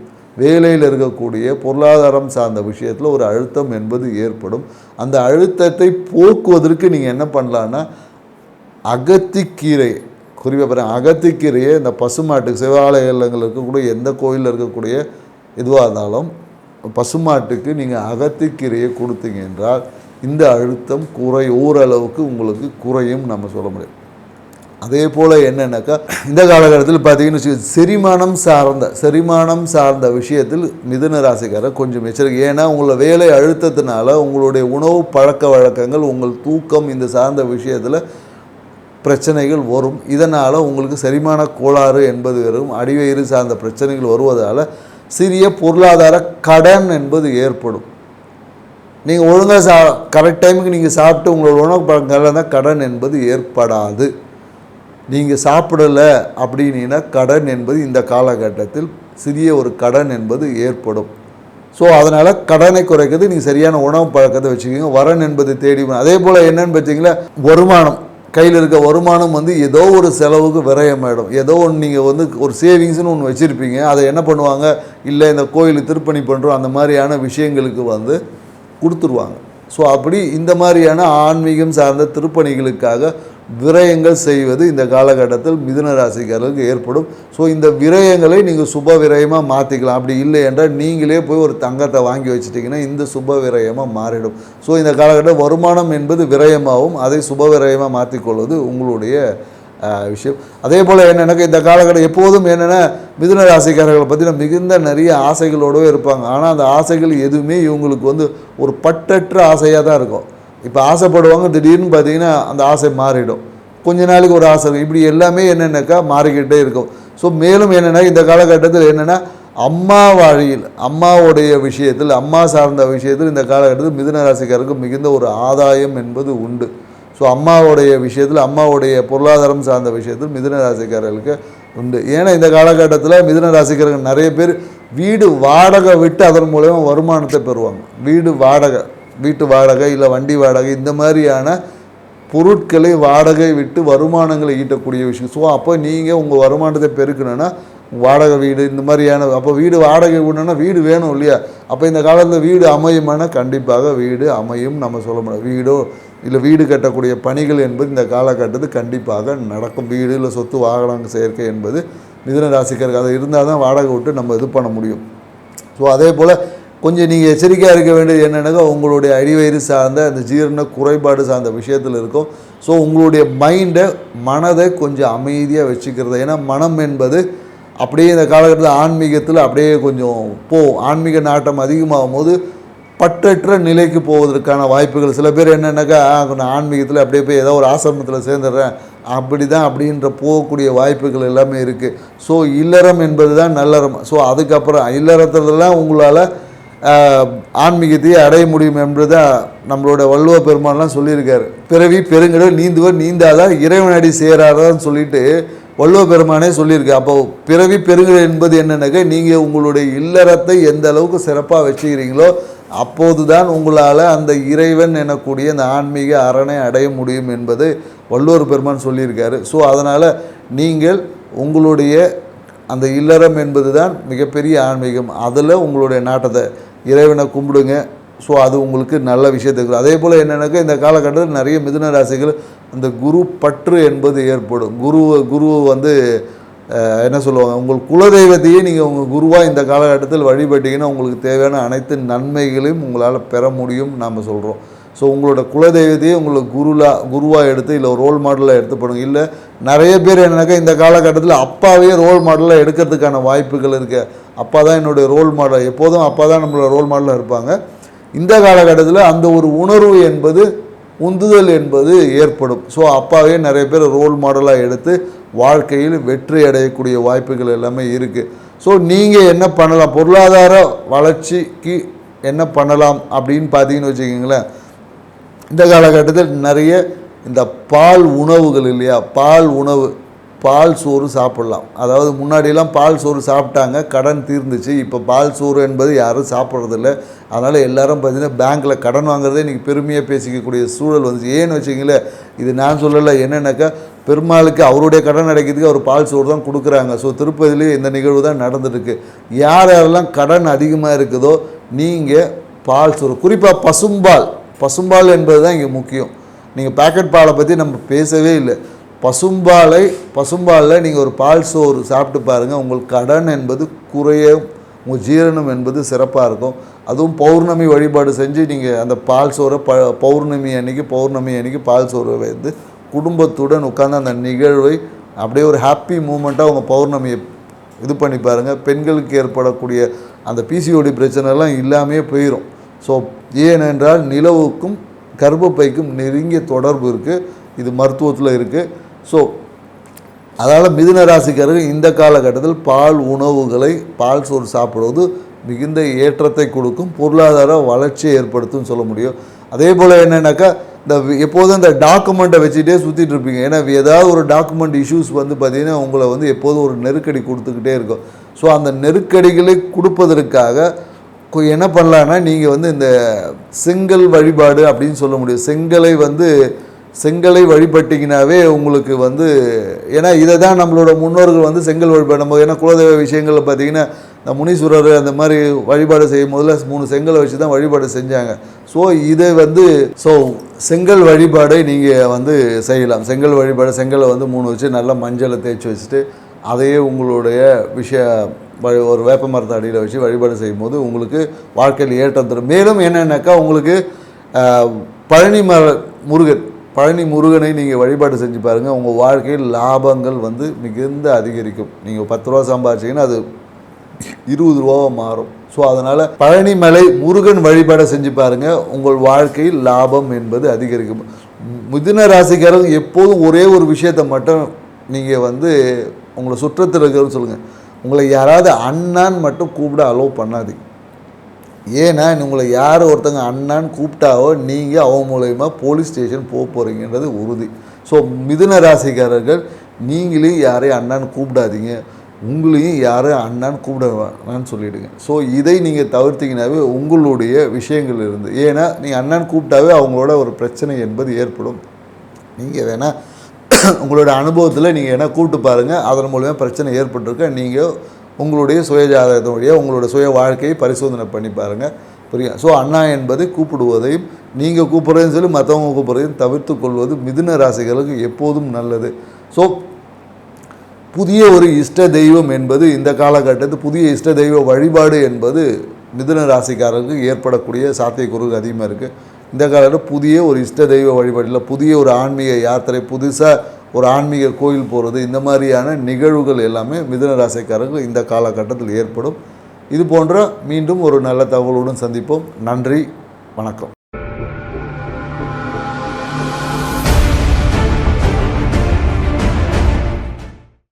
வேலையில் இருக்கக்கூடிய பொருளாதாரம் சார்ந்த விஷயத்தில் ஒரு அழுத்தம் என்பது ஏற்படும். அந்த அழுத்தத்தை போக்குவதற்கு நீங்கள் என்ன பண்ணலான்னா, அகத்திக்கீரை குறிப்பாக பாருங்கள், அகத்திக்கீரையை இந்த பசுமாட்டுக்கு சிவாலயங்கள் இருக்கக்கூடிய எந்த கோயிலில் இருக்கக்கூடிய இதுவாக இருந்தாலும் பசுமாட்டுக்கு நீங்கள் அகத்திக்கீரையை கொடுத்தீங்க என்றால் இந்த அழுத்தம் ஓரளவுக்கு உங்களுக்கு குறையும் நம்ம சொல்ல முடியும். அதே போல் என்னென்னாக்கா இந்த காலகட்டத்தில் பார்த்தீங்கன்னு செரிமானம் சார்ந்த விஷயத்தில் மிதுன ராசிக்காரர் கொஞ்சம் எச்சரிக்கை. ஏன்னா உங்களை வேலை அழுத்தத்தினால உங்களுடைய உணவு பழக்க வழக்கங்கள், உங்கள் தூக்கம் இந்த சார்ந்த விஷயத்தில் பிரச்சனைகள் வரும். இதனால் உங்களுக்கு செரிமான கோளாறு என்பது வரும். அடிவயிறு சார்ந்த பிரச்சனைகள் வருவதால் சிறிய பொருளாதார கடன் என்பது ஏற்படும். நீங்கள் ஒழுங்காக கரெக்ட் டைமுக்கு நீங்கள் சாப்பிட்டு உங்களோட உணவு பழக்கங்கள் தான் கடன் என்பது ஏற்படாது. நீங்கள் சாப்பிடலை அப்படின்னா கடன் என்பது இந்த காலகட்டத்தில் சிறிய ஒரு கடன் என்பது ஏற்படும். ஸோ அதனால் கடனை குறைக்கிறது நீங்கள் சரியான உணவு பழக்கத்தை வச்சுக்கோங்க. வரன் என்பது தேடி. அதே போல் என்னென்னு பார்த்தீங்களா, வருமானம், கையில் இருக்க வருமானம் ஏதோ ஒரு செலவுக்கு விரயமாயிடும். ஏதோ ஒன்று நீங்கள் ஒரு சேவிங்ஸ்னு ஒன்று வச்சுருப்பீங்க, அதை என்ன பண்ணுவாங்க, இல்லை இந்த கோயிலுக்கு திருப்பணி பண்ணுறோம் அந்த மாதிரியான விஷயங்களுக்கு கொடுத்துருவாங்க. ஸோ அப்படி இந்த மாதிரியான ஆன்மீகம் சார்ந்த திருப்பணிகளுக்காக விரயங்கள் செய்வது இந்த காலகட்டத்தில் மிதுன ராசிக்காரர்களுக்கு ஏற்படும். ஸோ இந்த விரயங்களை நீங்கள் சுப விரயமாக மாற்றிக்கலாம். அப்படி இல்லை என்றால் நீங்களே போய் ஒரு தங்கத்தை வாங்கி வச்சுட்டிங்கன்னா இந்த சுப விரயமாக மாறிடும். ஸோ இந்த காலகட்டம் வருமானம் என்பது விரயமாகவும் அதை சுப விரயமாக மாற்றிக்கொள்வது உங்களுடைய விஷயம். அதே போல் என்னென்னாக்கா இந்த காலகட்டம் எப்போதும் என்னென்னா மிதுன ராசிக்காரர்களை பற்றின மிகுந்த நிறைய ஆசைகளோடவே இருப்பாங்க. ஆனால் அந்த ஆசைகள் எதுவுமே இவங்களுக்கு ஒரு பட்டற்ற ஆசையாக தான் இருக்கும். இப்போ ஆசைப்படுவாங்க, திடீர்னு பார்த்தீங்கன்னா அந்த ஆசை மாறிடும். கொஞ்ச நாளைக்கு ஒரு ஆசை, இப்படி எல்லாமே என்னென்னாக்கா மாறிக்கிட்டே இருக்கும். ஸோ மேலும் என்னென்னா இந்த காலகட்டத்தில் என்னென்னா அம்மாவுடைய விஷயத்தில், அம்மா சார்ந்த விஷயத்தில் இந்த காலகட்டத்தில் மிதுன ராசிக்காரருக்கு மிகுந்த ஒரு ஆதாயம் என்பது உண்டு. ஸோ அம்மாவுடைய விஷயத்தில், அம்மாவுடைய பொருளாதாரம் சார்ந்த விஷயத்தில் மிதுன ராசிக்காரர்களுக்கு உண்டு. ஏன்னா இந்த காலகட்டத்தில் மிதுன ராசிக்காரர்கள் நிறைய பேர் வீடு வாடகை விட்டு அதன் மூலமா வருமானத்தை பெறுவாங்க. வீட்டு வாடகை இல்லை வண்டி வாடகை இந்த மாதிரியான பொருட்களை வாடகை விட்டு வருமானங்களை ஈட்டக்கூடிய விஷயம். ஸோ அப்போ நீங்கள் உங்கள் வருமானத்தை பெருக்கணுன்னா வாடகை வீடு இந்த மாதிரியான, அப்போ வீடு வாடகை விடணுன்னா வீடு வேணும் இல்லையா? அப்போ இந்த காலத்தில் வீடு அமையுமானா கண்டிப்பாக வீடு அமையும் நம்ம சொல்ல முடியாது. வீடோ இல்லை வீடு கட்டக்கூடிய பணிகள் என்பது இந்த காலகட்டத்தில் கண்டிப்பாக நடக்கும். வீடு இல்லை சொத்து வாகனம் சேர்க்கை என்பது மிதுன ராசிக்காரருக்கு அது இருந்தால் தான் வாடகை விட்டு நம்ம இது பண்ண முடியும். ஸோ அதே போல் கொஞ்சம் நீங்கள் எச்சரிக்கையாக இருக்க வேண்டியது என்னென்னாக்கா உங்களுடைய அடிவயிறு சார்ந்த அந்த ஜீரண குறைபாடு சார்ந்த விஷயத்தில் இருக்கும். ஸோ உங்களுடைய மனதை கொஞ்சம் அமைதியாக வச்சுக்கிறது. ஏன்னா மனம் என்பது அப்படியே இந்த காலகட்டத்தில் ஆன்மீகத்தில் அப்படியே கொஞ்சம் ஆன்மீக நாட்டம் அதிகமாகும் போது பற்றற்ற நிலைக்கு போவதற்கான வாய்ப்புகள். சில பேர் என்னென்னாக்கா நான் ஆன்மீகத்தில் அப்படியே போய் ஏதோ ஒரு ஆசிரமத்தில் சேர்ந்துடுறேன் அப்படின்ற போகக்கூடிய வாய்ப்புகள் எல்லாமே இருக்குது. ஸோ இல்லறம் என்பது தான் நல்லறம். ஸோ அதுக்கப்புறம் இல்லறத்துலலாம் உங்களால் ஆன்மீகத்தையே அடைய முடியும் என்பதுதான் நம்மளோட வள்ளுவ பெருமான்லாம் சொல்லியிருக்காரு. பிறவி பெருங்கடல் நீந்துவர் நீந்தாதான் இறைவனடி சேராதான்னு சொல்லிட்டு வள்ளுவ பெருமானே சொல்லியிருக்கு. அப்போ பிறவி பெருங்கடல் என்பது என்னென்னாக்கா நீங்கள் உங்களுடைய இல்லறத்தை எந்த அளவுக்கு சிறப்பாக வச்சுக்கிறீங்களோ அப்போது தான் உங்களால் அந்த இறைவன் எனக்கூடிய அந்த ஆன்மீக அரணை அடைய முடியும் என்பது வள்ளுவர் பெருமான் சொல்லியிருக்காரு. ஸோ அதனால் நீங்கள் உங்களுடைய அந்த இல்லறம் என்பது தான் மிகப்பெரிய ஆன்மீகம். அதில் உங்களுடைய நாட்டத்தை இறைவனை கும்பிடுங்க. ஸோ அது உங்களுக்கு நல்ல விஷயத்துக்கு. அதே போல் என்னென்னாக்கா இந்த காலகட்டத்தில் நிறைய மிதுன ராசிகள் அந்த குரு பற்று என்பது ஏற்படும். குருவை என்ன சொல்லுவாங்க, உங்கள் குலதெய்வத்தையே நீங்கள் உங்கள் குருவாக இந்த காலகட்டத்தில் வழிபட்டிங்கன்னா உங்களுக்கு தேவையான அனைத்து நன்மைகளையும் உங்களால் பெற முடியும் நாம் சொல்கிறோம். ஸோ உங்களோட குலதெய்வத்தையே உங்களுக்கு குருவாக எடுத்து இல்லை ரோல் மாடலாக எடுத்துப்படுங்க. இல்லை நிறைய பேர் என்னன்னாக்கா இந்த காலகட்டத்தில் அப்பாவே ரோல் மாடலாக எடுக்கிறதுக்கான வாய்ப்புகள் இருக்குது. அப்பா தான் என்னுடைய ரோல் மாடல், எப்போதும் அப்பா தான் நம்மளோட ரோல் மாடலாக இருப்பாங்க. இந்த காலகட்டத்தில் அந்த ஒரு உணர்வு என்பது உந்துதல் என்பது ஏற்படும். ஸோ அப்பாவே நிறைய பேர் ரோல் மாடலாக எடுத்து வாழ்க்கையில் வெற்றி அடையக்கூடிய வாய்ப்புகள் எல்லாமே இருக்குது. ஸோ நீங்கள் என்ன பண்ணலாம், பொருளாதார வளர்ச்சிக்கு என்ன பண்ணலாம் அப்படின்னு பார்த்தீங்கன்னு வச்சுக்கிங்களேன், இந்த காலகட்டத்தில் நிறைய இந்த பால் உணவுகள் இல்லையா, பால் சோறு சாப்பிட்லாம். அதாவது முன்னாடியெல்லாம் பால் சோறு சாப்பிட்டாங்க, கடன் தீர்ந்துச்சு. இப்போ பால் சோறு என்பது யாரும் சாப்பிட்றதில்ல. அதனால் எல்லோரும் பார்த்திங்கன்னா பேங்க்கில் கடன் வாங்குறதே இன்றைக்கி பெருமையாக பேசிக்கக்கூடிய சூழல் வந்துச்சு. ஏன்னு வச்சிங்களேன், இது நான் சொல்லலை, என்னென்னாக்கா பெருமாளுக்கு அவருடைய கடன் அடைக்கிறதுக்கு அவர் பால் சோறு தான் கொடுக்குறாங்க. ஸோ திருப்பதிலேயே இந்த நிகழ்வு தான் நடந்துருக்கு. யாரெல்லாம் கடன் அதிகமாக இருக்குதோ நீங்கள் பால் சோறு, குறிப்பாக பசும்பால் என்பது தான் இங்கே முக்கியம். நீங்கள் பேக்கெட் பாலை பற்றி நம்ம பேசவே இல்லை. பசும்பாலில் நீங்கள் ஒரு பால் சோறு சாப்பிட்டு பாருங்கள், உங்களுக்கு கடன் என்பது குறையும், உங்கள் ஜீரணம் என்பது சிறப்பாக இருக்கும். அதுவும் பௌர்ணமி வழிபாடு செஞ்சு நீங்கள் அந்த பால் சோறை பௌர்ணமி அன்னைக்கு பால் சோறை வந்து குடும்பத்துடன் உட்காந்து அந்த நிகழ்வை அப்படியே ஒரு ஹாப்பி மூமெண்ட்டாக உங்கள் பௌர்ணமியை இது பண்ணி பாருங்கள். பெண்களுக்கு ஏற்படக்கூடிய அந்த பிசிஓடி பிரச்சனைலாம் இல்லாமையே போயிடும். ஸோ ஏனென்றால் நிலவுக்கும் கர்ப்பப்பைக்கும் நெருங்கிய தொடர்பு இருக்குது, இது மருத்துவத்தில் இருக்குது. ஸோ அதனால் மிதுன ராசிக்காரர்கள் இந்த காலகட்டத்தில் பால் சோறு சாப்பிடுவது மிகுந்த ஏற்றத்தை கொடுக்கும், பொருளாதார வளர்ச்சியை ஏற்படுத்தும் சொல்ல முடியும். அதே போல் என்னென்னாக்கா எப்போதும் இந்த டாக்குமெண்ட்டை வச்சுட்டே சுற்றிட்டு இருப்பீங்க. ஏன்னா ஏதாவது ஒரு டாக்குமெண்ட் இஷ்யூஸ் வந்து பார்த்திங்கன்னா உங்களை வந்து எப்போதும் ஒரு நெருக்கடி கொடுத்துக்கிட்டே இருக்கும். ஸோ அந்த நெருக்கடிகளை கொடுப்பதற்காக என்ன பண்ணலான்னா, நீங்கள் வந்து இந்த செங்கல் வழிபாடு அப்படின்னு சொல்ல முடியும். செங்கலை வழிபட்டிங்கனாவே உங்களுக்கு வந்து, ஏன்னா இதை தான் நம்மளோட முன்னோர்கள் வந்து செங்கல் வழிபாடு நம்ம, ஏன்னா குலதெய்வ விஷயங்களில் பார்த்திங்கன்னா இந்த முனீஸ்வரர் அந்த மாதிரி வழிபாடு செய்யும் போதில் 3 செங்கலை வச்சு தான் வழிபாடு செஞ்சாங்க. ஸோ இதை வந்து செங்கல் வழிபாடை நீங்கள் வந்து செய்யலாம். செங்கலை வந்து 3 வச்சு நல்லா மஞ்சளை தேய்ச்சி வச்சுட்டு அதையே உங்களுடைய ஒரு வேப்ப மரத்தை அடியில் வச்சு வழிபாடு செய்யும் போது உங்களுக்கு வாழ்க்கையில் ஏற்றம் தரும். மேலும் என்னென்னாக்கா உங்களுக்கு பழனி முருகனை நீங்கள் வழிபாடு செஞ்சு பாருங்கள், உங்கள் வாழ்க்கையில் லாபங்கள் வந்து மிகுந்த அதிகரிக்கும். நீங்கள் 10 ரூபா சம்பாதிச்சிங்கன்னா அது 20 ரூபாவாக மாறும். ஸோ அதனால் பழனிமலை முருகன் வழிபாடை செஞ்சு பாருங்கள், உங்கள் வாழ்க்கையில் லாபம் என்பது அதிகரிக்கும். மிதுன ராசிக்காரங்க எப்போதும் ஒரே ஒரு விஷயத்தை மட்டும் நீங்கள் வந்து உங்களை சுற்றத்தில் இருக்கிறன்னு சொல்லுங்கள், உங்களை யாராவது அண்ணான்னு மட்டும் கூப்பிட அலோவ் பண்ணாதீங்க. ஏன்னா உங்களை யார் ஒருத்தங்க அண்ணான்னு கூப்பிட்டாவோ நீங்கள் அவன் மூலயமா போலீஸ் ஸ்டேஷன் போகிறீங்கன்றது உறுதி. ஸோ மிதுன ராசிக்காரர்கள் நீங்களே யாரையும் அண்ணான்னு கூப்பிடாதீங்க, உங்களையும் யாரும் அண்ணான்னு கூப்பிட வேணான்னு சொல்லிவிடுங்க. ஸோ இதை நீங்கள் தவிர்த்திங்கனாவே உங்களுடைய விஷயங்கள் இருந்து, ஏன்னா நீங்கள் அண்ணான்னு கூப்பிட்டாவே அவங்களோட ஒரு பிரச்சனை என்பது ஏற்படும். நீங்கள் வேணால் உங்களோட அனுபவத்தில் நீங்கள் என்ன கூப்பிட்டு பாருங்கள், அதன் மூலமாக பிரச்சனை ஏற்பட்டிருக்க நீங்கள் உங்களுடைய சுய ஜாதகத்தினுடைய உங்களோட சுய வாழ்க்கையை பரிசோதனை பண்ணி பாருங்கள், புரியும். ஸோ அண்ணா என்பதை கூப்பிடுவதையும் நீங்கள் கூப்பிட்றதையும் சொல்லி மற்றவங்க கூப்பிட்றதையும் தவிர்த்து கொள்வது மிதுன ராசிகளுக்கு எப்போதும் நல்லது. ஸோ புதிய ஒரு இஷ்ட தெய்வம் என்பது இந்த காலகட்டத்தில் புதிய இஷ்ட தெய்வ வழிபாடு என்பது மிதுன ராசிக்காரர்களுக்கு ஏற்படக்கூடிய சாத்தியக்கூறுகள் அதிகமாக இருக்குது. இந்த காலத்தில் புதிய ஒரு இஷ்ட தெய்வ வழிபாட்டில் புதிய ஒரு ஆன்மீக யாத்திரை, புதுசாக ஒரு ஆன்மீக கோயில் போகிறது, இந்த மாதிரியான நிகழ்வுகள் எல்லாமே மிதுன ராசிக்காரர்கள் இந்த காலகட்டத்தில் ஏற்படும். இது போன்ற மீண்டும் ஒரு நல்ல தகவலுடன் சந்திப்போம். நன்றி, வணக்கம்.